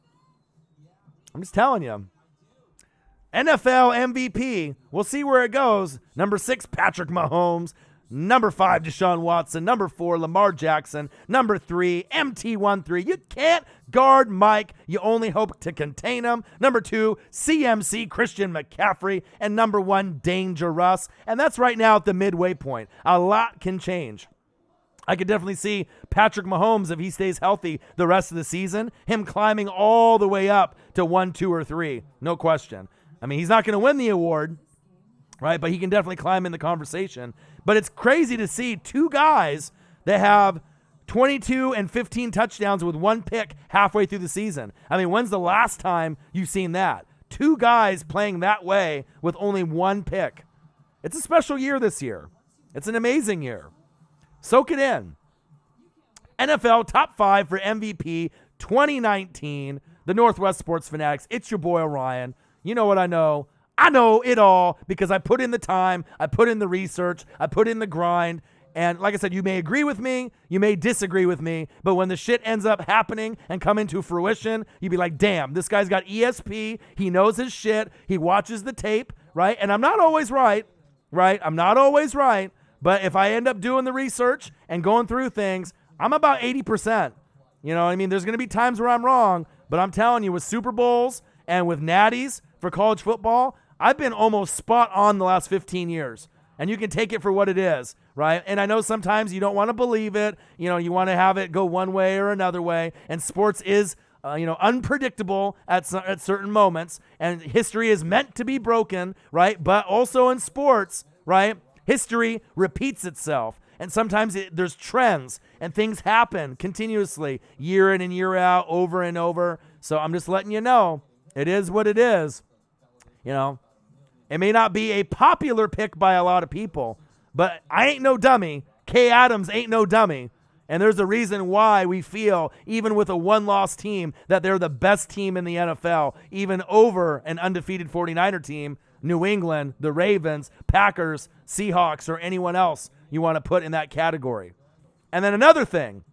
NFL MVP. We'll see where it goes. Number 6, Patrick Mahomes. Number 5, Deshaun Watson. Number 4, Lamar Jackson. Number 3, MT13. You can't guard Mike. You only hope to contain him. Number 2, CMC, Christian McCaffrey. And number 1, Dangerous. And that's right now at the midway point. A lot can change. I could definitely see Patrick Mahomes, if he stays healthy the rest of the season, him climbing all the way up to 1, 2, or 3. No question. I mean, he's not going to win the award, right? But he can definitely climb in the conversation. But it's crazy to see 2 guys that have 22 and 15 touchdowns with 1 pick halfway through the season. I mean, when's the last time you've seen that? 2 guys playing that way with only 1 pick. It's a special year this year. It's an amazing year. Soak it in. NFL top 5 for MVP 2019. The Northwest Sports Fanatics. It's your boy Orion. You know what I know. I know it all because I put in the time, I put in the research, I put in the grind. And like I said, you may agree with me, you may disagree with me, but when the shit ends up happening and coming to fruition, you'd be like, damn, this guy's got ESP, he knows his shit, he watches the tape, right? And I'm not always right? I'm not always right, but if I end up doing the research and going through things, I'm about 80%. You know what I mean? There's going to be times where I'm wrong, but I'm telling you, with Super Bowls and with natties for college football, I've been almost spot on the last 15 years. And you can take it for what it is, right? And I know sometimes you don't want to believe it. You know, you want to have it go one way or another way. And sports is, unpredictable at certain moments. And history is meant to be broken, right? But also in sports, right? History repeats itself. And sometimes there's trends and things happen continuously, year in and year out, over and over. So I'm just letting you know, it is what it is. You know, it may not be a popular pick by a lot of people, but I ain't no dummy. Kay Adams ain't no dummy. And there's a reason why we feel, even with a one-loss team, that they're the best team in the NFL, even over an undefeated 49er team, New England, the Ravens, Packers, Seahawks, or anyone else you want to put in that category. And then another thing,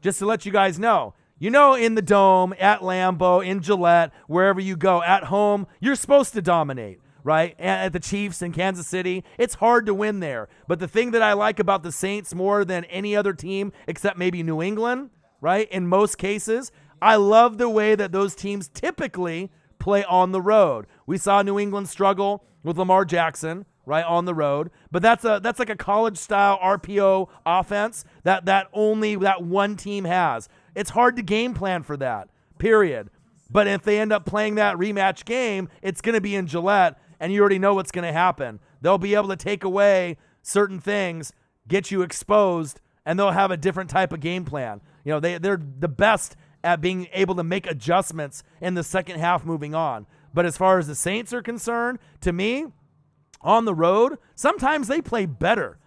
just to let you guys know, in the Dome, at Lambeau, in Gillette, wherever you go, at home, you're supposed to dominate, right? At the Chiefs in Kansas City, it's hard to win there. But the thing that I like about the Saints more than any other team, except maybe New England, right, in most cases, I love the way that those teams typically play on the road. We saw New England struggle with Lamar Jackson, right, on the road. But that's like a college-style RPO offense that only that one team has. It's hard to game plan for that, period. But if they end up playing that rematch game, it's going to be in Gillette, and you already know what's going to happen. They'll be able to take away certain things, get you exposed, and they'll have a different type of game plan. They're the best at being able to make adjustments in the second half moving on. But as far as the Saints are concerned, to me, on the road, sometimes they play better.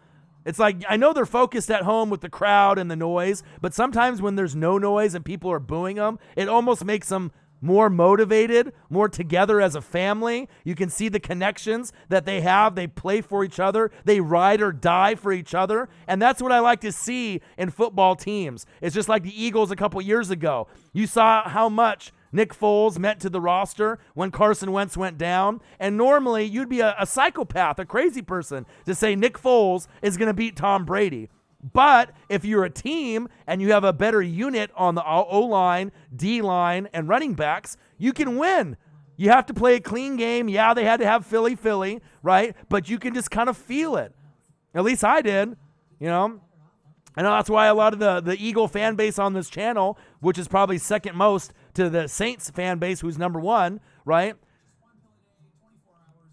It's like, I know they're focused at home with the crowd and the noise, but sometimes when there's no noise and people are booing them, it almost makes them more motivated, more together as a family. You can see the connections that they have. They play for each other. They ride or die for each other. And that's what I like to see in football teams. It's just like the Eagles a couple years ago. You saw how much Nick Foles meant to the roster when Carson Wentz went down. And normally you'd be a psychopath, a crazy person, to say Nick Foles is going to beat Tom Brady. But if you're a team and you have a better unit on the O-line, D-line, and running backs, you can win. You have to play a clean game. Yeah, they had to have Philly, right? But you can just kind of feel it. At least I did, I know that's why a lot of the Eagle fan base on this channel, which is probably second most to the Saints fan base, who's number one, right?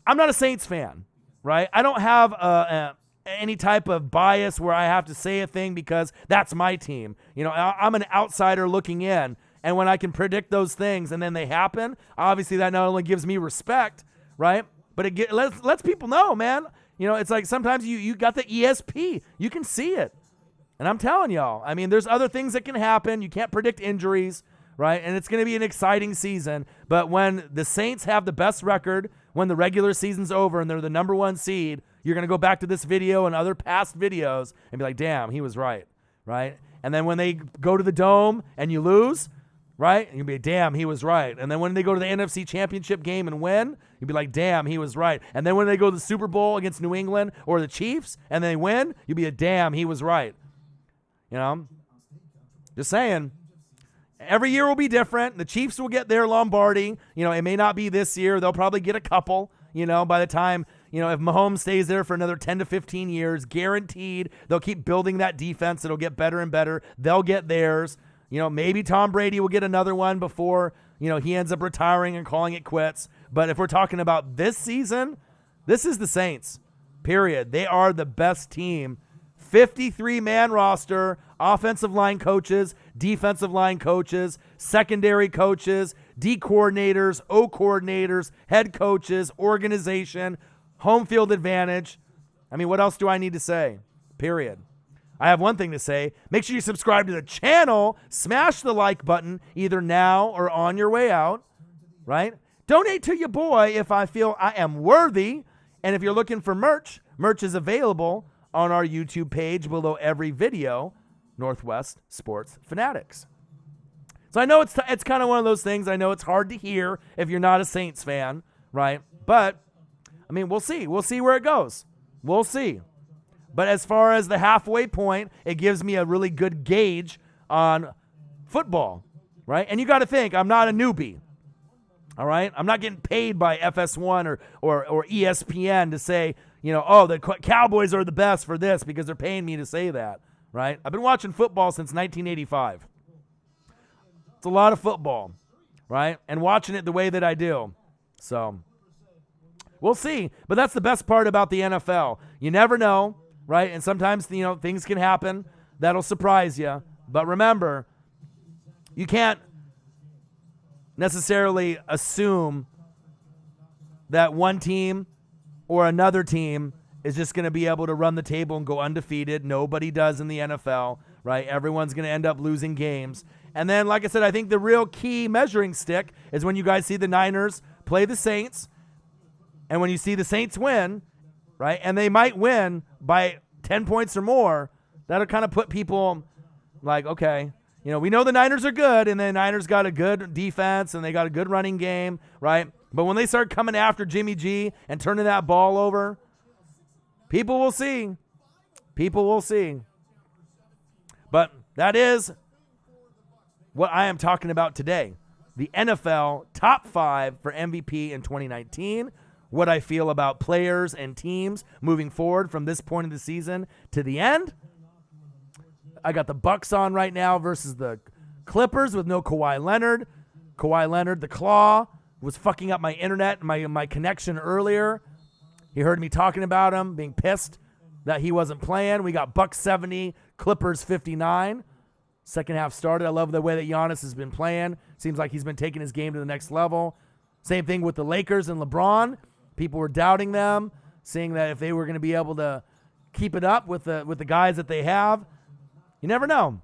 I'm not a Saints fan, right? I don't have any type of bias where I have to say a thing because that's my team. I'm an outsider looking in, and when I can predict those things and then they happen, obviously that not only gives me respect, right? But it lets people know, man. It's like sometimes you got the ESP. You can see it. And I'm telling y'all, there's other things that can happen. You can't predict injuries, right? And it's going to be an exciting season. But when the Saints have the best record, when the regular season's over and they're the number one seed, you're going to go back to this video and other past videos and be like, damn, he was right? And then when they go to the Dome and you lose, right? You'll be like, damn, he was right. And then when they go to the NFC Championship game and win, you'll be like, damn, he was right. And then when they go to the Super Bowl against New England or the Chiefs and they win, you'll be a damn, he was right. Just saying. Every year will be different. The Chiefs will get their Lombardi. It may not be this year. They'll probably get a couple, by the time, if Mahomes stays there for another 10 to 15 years, guaranteed they'll keep building that defense. It'll get better and better. They'll get theirs. Maybe Tom Brady will get another one before, he ends up retiring and calling it quits. But if we're talking about this season, this is the Saints, period. They are the best team. 53-man roster, offensive line coaches, defensive line coaches, secondary coaches, D coordinators, O coordinators, head coaches, organization, home field advantage. What else do I need to say? Period. I have one thing to say. Make sure you subscribe to the channel. Smash the like button either now or on your way out, right? Donate to your boy if I feel I am worthy. And if you're looking for merch is available on our YouTube page below every video, Northwest Sports Fanatics. So I know it's kind of one of those things. I know it's hard to hear if you're not a Saints fan, right? But, we'll see. We'll see where it goes. We'll see. But as far as the halfway point, it gives me a really good gauge on football, right? And you got to think, I'm not a newbie, all right? I'm not getting paid by FS1 or ESPN to say, the Cowboys are the best for this because they're paying me to say that, right? I've been watching football since 1985. It's a lot of football, right? And watching it the way that I do. So, We'll see. But that's the best part about the NFL. You never know, right? And sometimes, things can happen that'll surprise you. But remember, you can't necessarily assume that one team or another team is just going to be able to run the table and go undefeated. Nobody does in the NFL, right? Everyone's going to end up losing games. And then, like I said, I think the real key measuring stick is when you guys see the Niners play the Saints, and when you see the Saints win, right, and they might win by 10 points or more, that'll kind of put people like, okay, we know the Niners are good, and the Niners got a good defense, and they got a good running game, right? But when they start coming after Jimmy G and turning that ball over, people will see. People will see. But that is what I am talking about today. The NFL top 5 for MVP in 2019. What I feel about players and teams moving forward from this point of the season to the end. I got the Bucks on right now versus the Clippers with no Kawhi Leonard. Kawhi Leonard, the Claw, was fucking up my internet, my connection earlier. He heard me talking about him, being pissed that he wasn't playing. We got Bucks 70, Clippers 59. Second half started. I love the way that Giannis has been playing. Seems like he's been taking his game to the next level. Same thing with the Lakers and LeBron. People were doubting them, saying that if they were going to be able to keep it up with the guys that they have. You never know.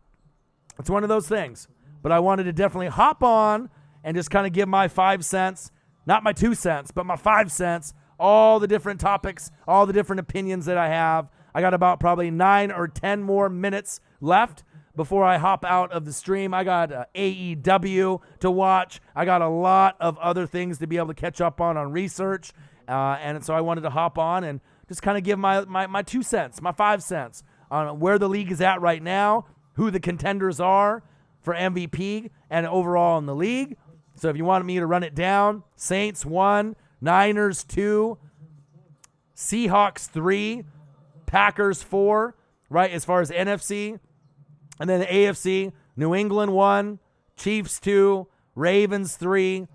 It's one of those things. But I wanted to definitely hop on and just kind of give my 5 cents, not my 2 cents, but my 5 cents, all the different topics, all the different opinions that I have. I got about probably 9 or 10 more minutes left before I hop out of the stream. I got AEW to watch. I got a lot of other things to be able to catch up on research. And so I wanted to hop on and just kind of give my 2 cents, my 5 cents on where the league is at right now, who the contenders are for MVP and overall in the league. So if you wanted me to run it down, Saints 1, Niners 2, Seahawks 3, Packers 4, right, as far as NFC. And then the AFC, New England 1, Chiefs 2, Ravens 3.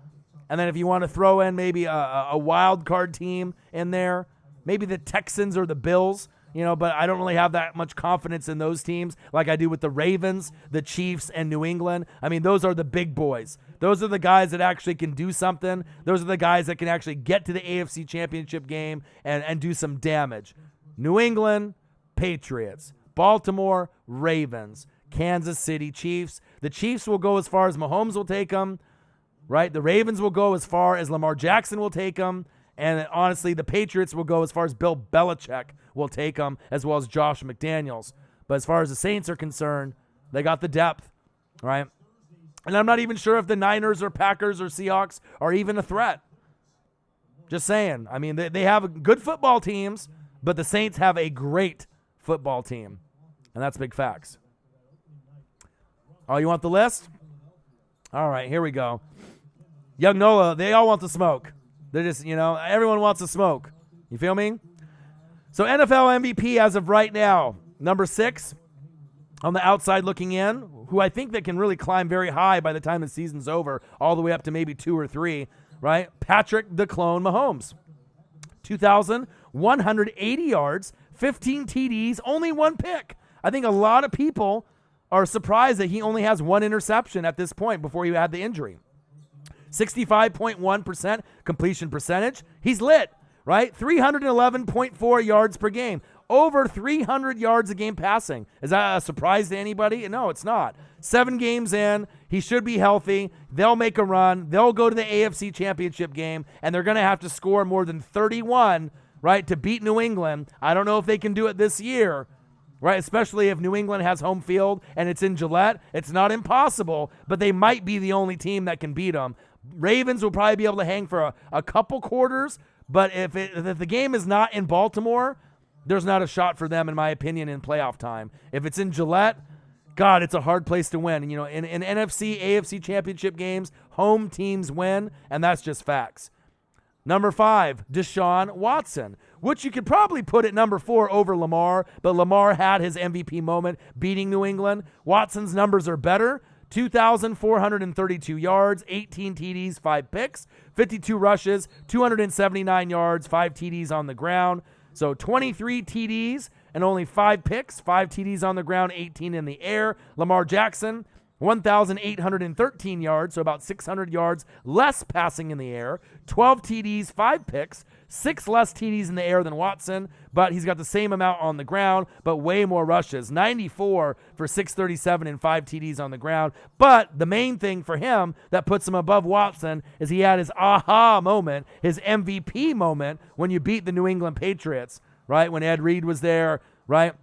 And then if you want to throw in maybe a wild card team in there, maybe the Texans or the Bills, but I don't really have that much confidence in those teams like I do with the Ravens, the Chiefs, and New England. I mean, those are the big boys. Those are the guys that actually can do something. Those are the guys that can actually get to the AFC Championship game and do some damage. New England, Patriots. Baltimore, Ravens. Kansas City, Chiefs. The Chiefs will go as far as Mahomes will take them, right? The Ravens will go as far as Lamar Jackson will take them. And honestly, the Patriots will go as far as Bill Belichick will take them, as well as Josh McDaniels. But as far as the Saints are concerned, they got the depth, right? And I'm not even sure if the Niners or Packers or Seahawks are even a threat. Just saying. I mean, they have good football teams, but the Saints have a great football team. And that's big facts. Oh, you want the list? All right, here we go. Young Nola, they all want the smoke. They're just, everyone wants to smoke. You feel me? So NFL MVP as of right now, number 6 on the outside looking in, who I think that can really climb very high by the time the season's over, all the way up to maybe 2 or 3, right? Patrick the Clone Mahomes. 2,180 yards, 15 TDs, only 1 pick. I think a lot of people are surprised that he only has 1 interception at this point before he had the injury. 65.1% completion percentage. He's lit, right? 311.4 yards per game. Over 300 yards a game passing. Is that a surprise to anybody? No, it's not. 7 games in. He should be healthy. They'll make a run. They'll go to the AFC Championship game, and they're going to have to score more than 31, right, to beat New England. I don't know if they can do it this year, right, especially if New England has home field and it's in Gillette. It's not impossible, but they might be the only team that can beat them. Ravens will probably be able to hang for a couple quarters, but if the game is not in Baltimore, there's not a shot for them, in my opinion, in playoff time. If it's in Gillette, God, it's a hard place to win. And, in NFC, AFC championship games, home teams win, and that's just facts. Number 5, Deshaun Watson, which you could probably put at number 4 over Lamar, but Lamar had his MVP moment beating New England. Watson's numbers are better. 2,432 yards, 18 TDs, 5 picks, 52 rushes, 279 yards, 5 TDs on the ground. So 23 TDs and only 5 picks, 5 TDs on the ground, 18 in the air. Lamar Jackson, 1,813 yards, so about 600 yards less passing in the air, 12 TDs, 5 picks, 6 less TDs in the air than Watson, but he's got the same amount on the ground, but way more rushes, 94 for 637 and 5 TDs on the ground. But the main thing for him that puts him above Watson is he had his aha moment, his MVP moment when you beat the New England Patriots, right? When Ed Reed was there, right?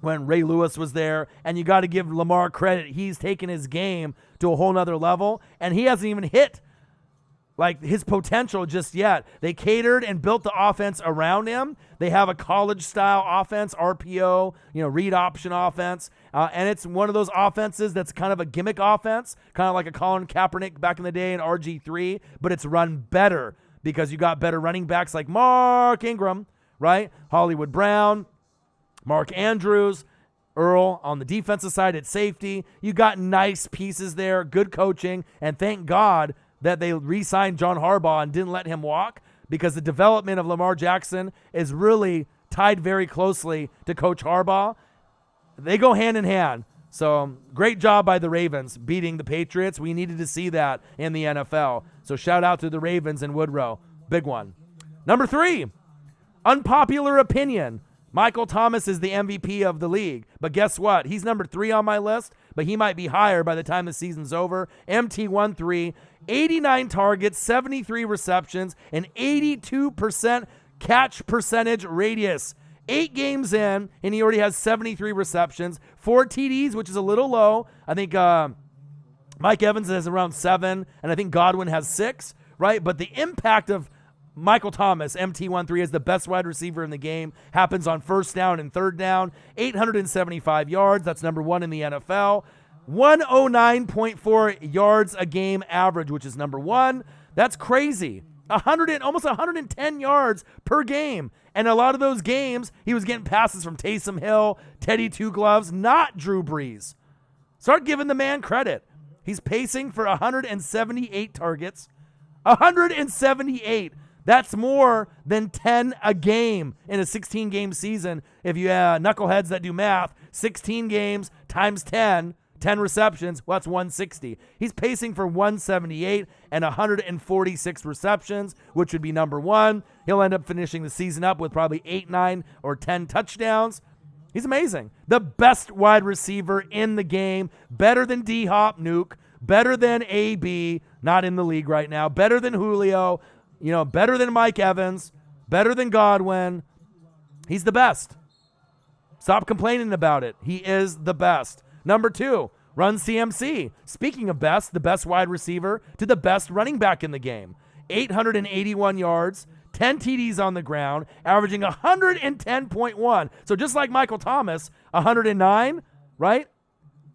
When Ray Lewis was there, and you got to give Lamar credit. He's taken his game to a whole nother level, and he hasn't even hit like his potential just yet. They catered and built the offense around him. They have a college-style offense, RPO, read option offense, and it's one of those offenses that's kind of a gimmick offense, kind of like a Colin Kaepernick back in the day in RG3, but it's run better because you got better running backs like Mark Ingram, right? Hollywood Brown, Mark Andrews, Earl on the defensive side at safety. You got nice pieces there, good coaching, and thank God that they re-signed John Harbaugh and didn't let him walk, because the development of Lamar Jackson is really tied very closely to Coach Harbaugh. They go hand in hand. So great job by the Ravens beating the Patriots. We needed to see that in the NFL. So shout out to the Ravens and Woodrow. Big one. Number 3, unpopular opinion. Michael Thomas is the MVP of the league. But guess what? He's number 3 on my list, but he might be higher by the time the season's over. MT13, 89 targets, 73 receptions, and 82% catch percentage radius. 8 games in, and he already has 73 receptions, 4 TDs, which is a little low. I think Mike Evans has around 7, and I think Godwin has 6, right? But the impact of Michael Thomas, MT13, is the best wide receiver in the game. Happens on first down and third down. 875 yards. That's number 1 in the NFL. 109.4 yards a game average, which is number 1. That's crazy. Almost 110 yards per game. And a lot of those games, he was getting passes from Taysom Hill, Teddy Two Gloves, not Drew Brees. Start giving the man credit. He's pacing for 178 targets. 178. That's more than 10 a game in a 16-game season. If you have knuckleheads that do math, 16 games times 10 receptions, well, that's 160. He's pacing for 178 and 146 receptions, which would be number 1. He'll end up finishing the season up with probably 8, 9, or 10 touchdowns. He's amazing. The best wide receiver in the game, better than D-Hop Nuke, better than AB, not in the league right now, better than Julio, better than Mike Evans, better than Godwin. He's the best. Stop complaining about it. He is the best. Number 2, Run CMC. Speaking of best, the best wide receiver to the best running back in the game. 881 yards, 10 TDs on the ground, averaging 110.1. So just like Michael Thomas, 109, right?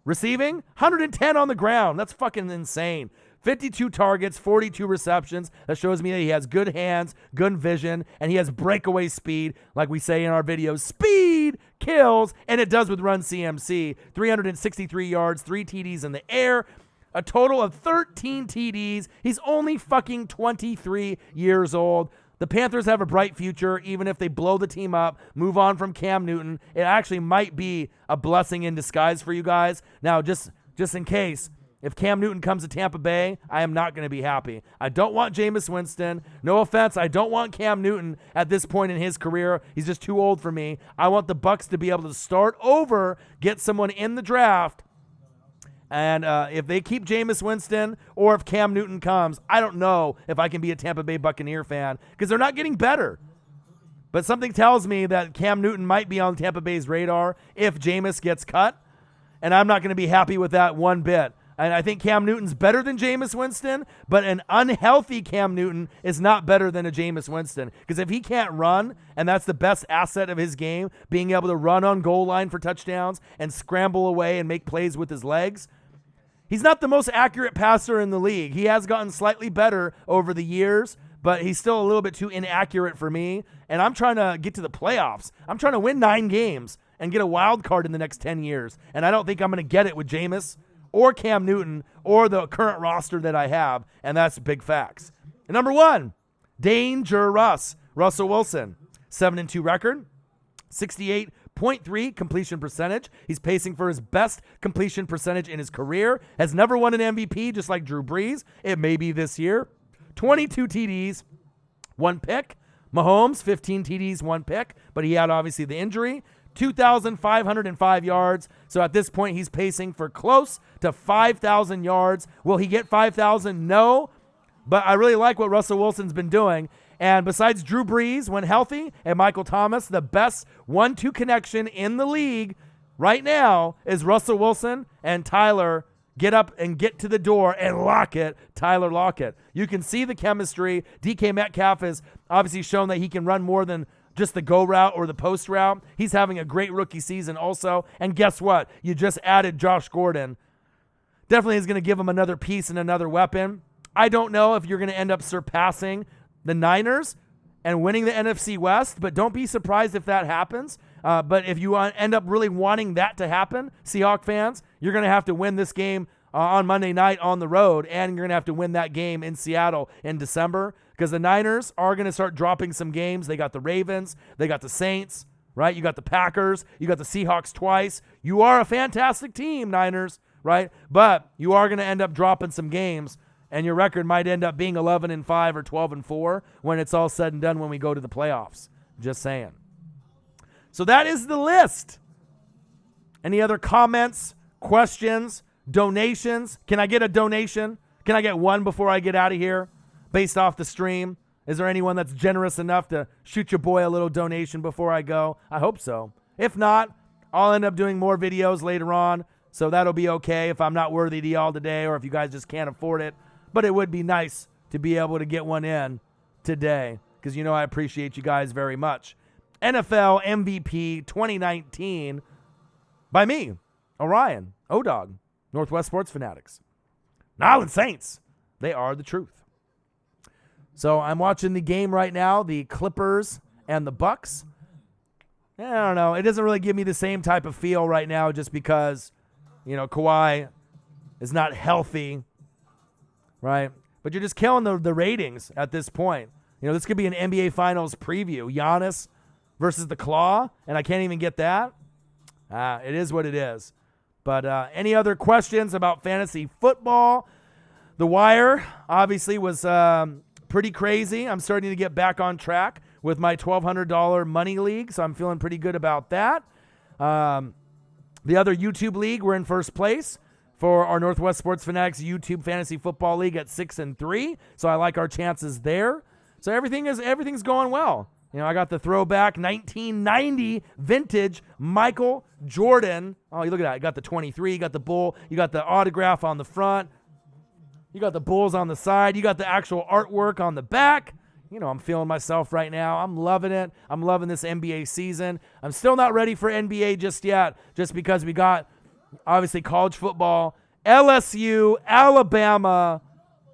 Receiving, 110 on the ground. That's fucking insane. 52 targets, 42 receptions. That shows me that he has good hands, good vision, and he has breakaway speed. Like we say in our videos, speed kills, and it does with Run CMC. 363 yards, 3 TDs in the air, a total of 13 TDs. He's only fucking 23 years old. The Panthers have a bright future, even if they blow the team up, move on from Cam Newton. It actually might be a blessing in disguise for you guys. Now, just in case, if Cam Newton comes to Tampa Bay, I am not going to be happy. I don't want Jameis Winston. No offense, I don't want Cam Newton at this point in his career. He's just too old for me. I want the Bucs to be able to start over, get someone in the draft, and if they keep Jameis Winston or if Cam Newton comes, I don't know if I can be a Tampa Bay Buccaneer fan because they're not getting better. But something tells me that Cam Newton might be on Tampa Bay's radar if Jameis gets cut, and I'm not going to be happy with that one bit. And I think Cam Newton's better than Jameis Winston, but an unhealthy Cam Newton is not better than a Jameis Winston. Because if he can't run, and that's the best asset of his game, being able to run on goal line for touchdowns and scramble away and make plays with his legs, he's not the most accurate passer in the league. He has gotten slightly better over the years, but he's still a little bit too inaccurate for me. And I'm trying to get to the playoffs. I'm trying to win 9 games and get a wild card in the next 10 years. And I don't think I'm going to get it with Jameis or Cam Newton or the current roster that I have, and that's big facts. And number 1, Dangerous Russell Wilson, 7-2 record, 68.3 completion percentage. He's pacing for his best completion percentage in his career. Has never won an MVP, just like Drew Brees. It may be this year. 22 TDs, 1 pick. Mahomes, 15 TDs, 1 pick, but he had obviously the injury. 2,505 yards. So at this point, he's pacing for close to 5,000 yards. Will he get 5,000? No. But I really like what Russell Wilson's been doing. And besides Drew Brees, when healthy, and Michael Thomas, the best 1-2 connection in the league right now is Russell Wilson and Tyler. Get up and get to the door and Lockett, Tyler Lockett. You can see the chemistry. DK Metcalf has obviously shown that he can run more than just the go route or the post route. He's having a great rookie season also. And guess what? You just added Josh Gordon. Definitely is going to give him another piece and another weapon. I don't know if you're going to end up surpassing the Niners and winning the NFC West, but don't be surprised if that happens. But if you end up really wanting that to happen, Seahawks fans, you're going to have to win this game on Monday night on the road, and you're going to have to win that game in Seattle in December because the Niners are going to start dropping some games. They got the Ravens. They got the Saints, right? You got the Packers. You got the Seahawks twice. You are a fantastic team, Niners, right? But you are going to end up dropping some games, and your record might end up being 11-5 or 12-4 when it's all said and done when we go to the playoffs. Just saying. So that is the list. Any other comments, questions, donations? Can I get a donation? Can I get one before I get out of here based off the stream? Is there anyone that's generous enough to shoot your boy a little donation before I go? I hope so. If not, I'll end up doing more videos later on, so that'll be okay if I'm not worthy to y'all today or if you guys just can't afford it. But it would be nice to be able to get one in today because you know I appreciate you guys very much. NFL MVP 2019 by me, Orion, O-Dog, Northwest Sports Fanatics. Nile Saints, they are the truth. So I'm watching the game right now, the Clippers and the Bucks. I don't know. It doesn't really give me the same type of feel right now just because, you know, Kawhi is not healthy, right? But you're just killing the ratings at this point. You know, this could be an NBA Finals preview. Giannis versus the Claw, and I can't even get that. It is what it is. But any other questions about fantasy football? The Wire obviously was pretty crazy. I'm starting to get back on track with my $1,200 money league, so I'm feeling pretty good about that. The other YouTube league, we're in first place for our Northwest Sports Fanatics YouTube Fantasy Football League at 6-3. So I like our chances there. So everything's going well. You know, I got the throwback 1990 vintage Michael Jordan. Oh, you look at that. You got the 23, you got the bull, you got the autograph on the front. You got the bulls on the side. You got the actual artwork on the back. You know, I'm feeling myself right now. I'm loving it. I'm loving this NBA season. I'm still not ready for NBA just yet, just because we got, obviously, college football, LSU, Alabama,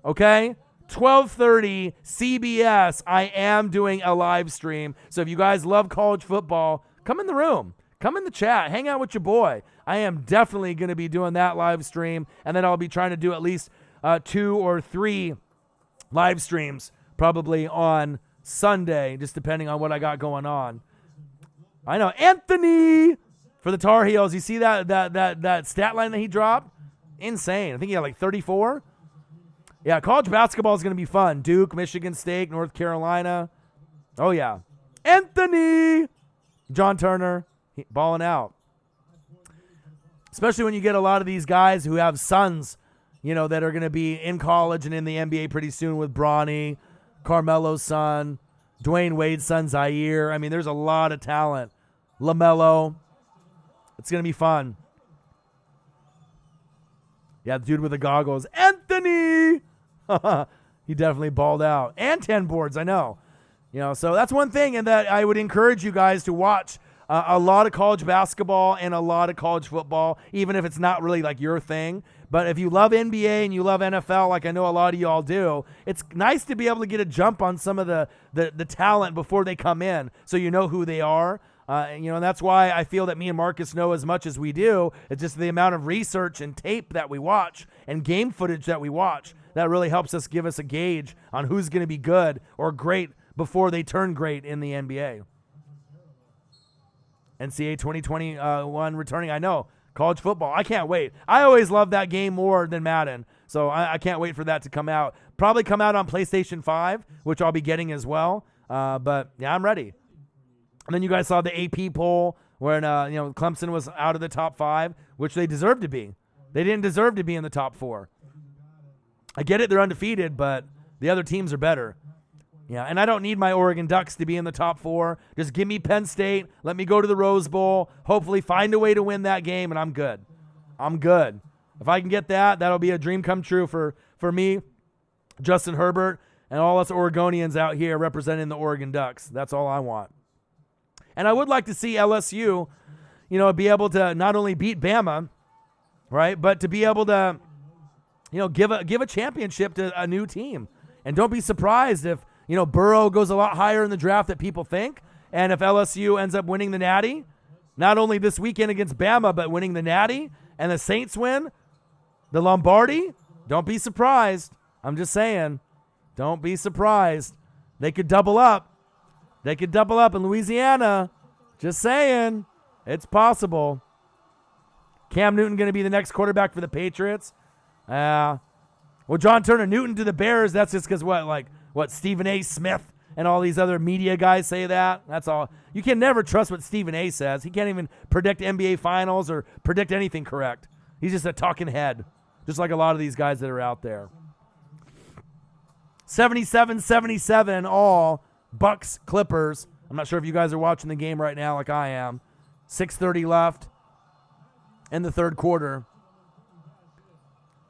okay? 12:30 CBS. I am doing a live stream. So if you guys love college football, come in the room. Come in the chat. Hang out with your boy. I am definitely going to be doing that live stream, and then I'll be trying to do at least 2 or 3 live streams probably on Sunday, just depending on what I got going on. I know. Anthony for the Tar Heels. You see that stat line that he dropped? Insane. I think he had like 34. Yeah, college basketball is going to be fun. Duke, Michigan State, North Carolina. Oh, yeah. Anthony! John Turner, balling out. Especially when you get a lot of these guys who have sons, you know, that are going to be in college and in the NBA pretty soon with Bronny, Carmelo's son, Dwayne Wade's son, Zaire. I mean, there's a lot of talent. LaMelo. It's going to be fun. Yeah, the dude with the goggles. Anthony! He definitely balled out. And 10 boards, I know. You know, so that's one thing, and that I would encourage you guys to watch a lot of college basketball and a lot of college football, even if it's not really like your thing. But if you love NBA and you love NFL, like I know a lot of y'all do, it's nice to be able to get a jump on some of the talent before they come in, so you know who they are. And that's why I feel that me and Marcus know as much as we do. It's just the amount of research and tape that we watch and game footage that we watch that really helps us give us a gauge on who's going to be good or great before they turn great in the NBA. NCAA 2021 returning. I know. College football. I can't wait. I always love that game more than Madden. So I can't wait for that to come out. Probably come out on PlayStation 5, which I'll be getting as well. But yeah, I'm ready. And then you guys saw the AP poll when Clemson was out of the top 5, which they deserved to be. They didn't deserve to be in the top 4. I get it, they're undefeated, but the other teams are better. Yeah, and I don't need my Oregon Ducks to be in the top 4. Just give me Penn State. Let me go to the Rose Bowl. Hopefully find a way to win that game, and I'm good. I'm good. If I can get that, that'll be a dream come true for me, Justin Herbert, and all us Oregonians out here representing the Oregon Ducks. That's all I want. And I would like to see LSU, be able to not only beat Bama, right, but to be able to, give a championship to a new team. And don't be surprised if, Burrow goes a lot higher in the draft than people think. And if LSU ends up winning the Natty, not only this weekend against Bama, but winning the Natty, and the Saints win the Lombardi, don't be surprised. I'm just saying, don't be surprised. They could double up. They could double up in Louisiana. Just saying, it's possible. Cam Newton going to be the next quarterback for the Patriots. Well, John Turner Newton to the Bears, that's just because what Stephen A. Smith and all these other media guys say that. That's all. You can never trust what Stephen A. says. He can't even predict NBA finals or predict anything correct. He's just a talking head, just like a lot of these guys that are out there. 77-77 all, Bucks Clippers. I'm not sure if you guys are watching the game right now like I am. 6:30 left in the third quarter.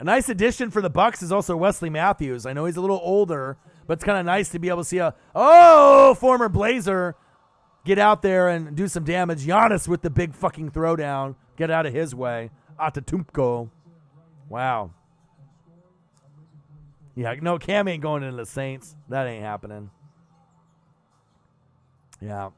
A nice addition for the Bucks is also Wesley Matthews. I know he's a little older, but it's kind of nice to be able to see a former Blazer get out there and do some damage. Giannis with the big fucking throwdown. Get out of his way. Antetokounmpo. Wow. Yeah, no, Cam ain't going into the Saints. That ain't happening. Yeah.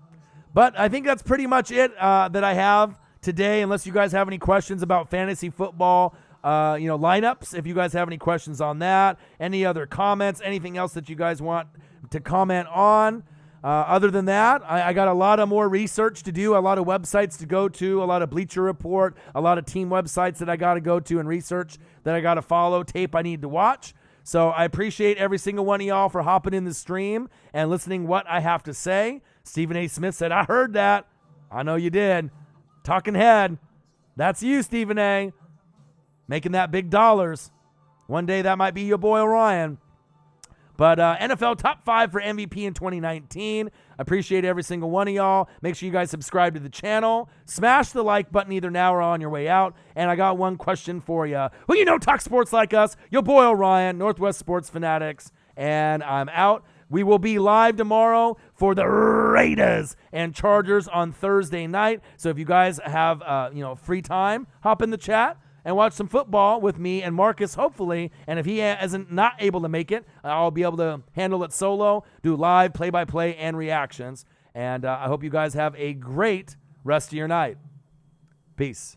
But I think that's pretty much it that I have today, unless you guys have any questions about fantasy football, lineups. If you guys have any questions on that, any other comments, anything else that you guys want to comment on. Other than that, I got a lot of more research to do, a lot of websites to go to, a lot of Bleacher Report, a lot of team websites that I got to go to and research that I got to follow, tape I need to watch. So I appreciate every single one of y'all for hopping in the stream and listening what I have to say. Stephen A. Smith said, I heard that. I know you did. Talking head. That's you, Stephen A. Making that big dollars. One day that might be your boy Orion. But NFL top 5 for MVP in 2019. Appreciate every single one of y'all. Make sure you guys subscribe to the channel. Smash the like button either now or on your way out. And I got one question for you. Well, talk sports like us. Your boy Orion, Northwest Sports Fanatics. And I'm out. We will be live tomorrow for the Raiders and Chargers on Thursday night. So if you guys have free time, hop in the chat and watch some football with me and Marcus, hopefully. And if he isn't not able to make it, I'll be able to handle it solo, do live play-by-play and reactions. And I hope you guys have a great rest of your night. Peace.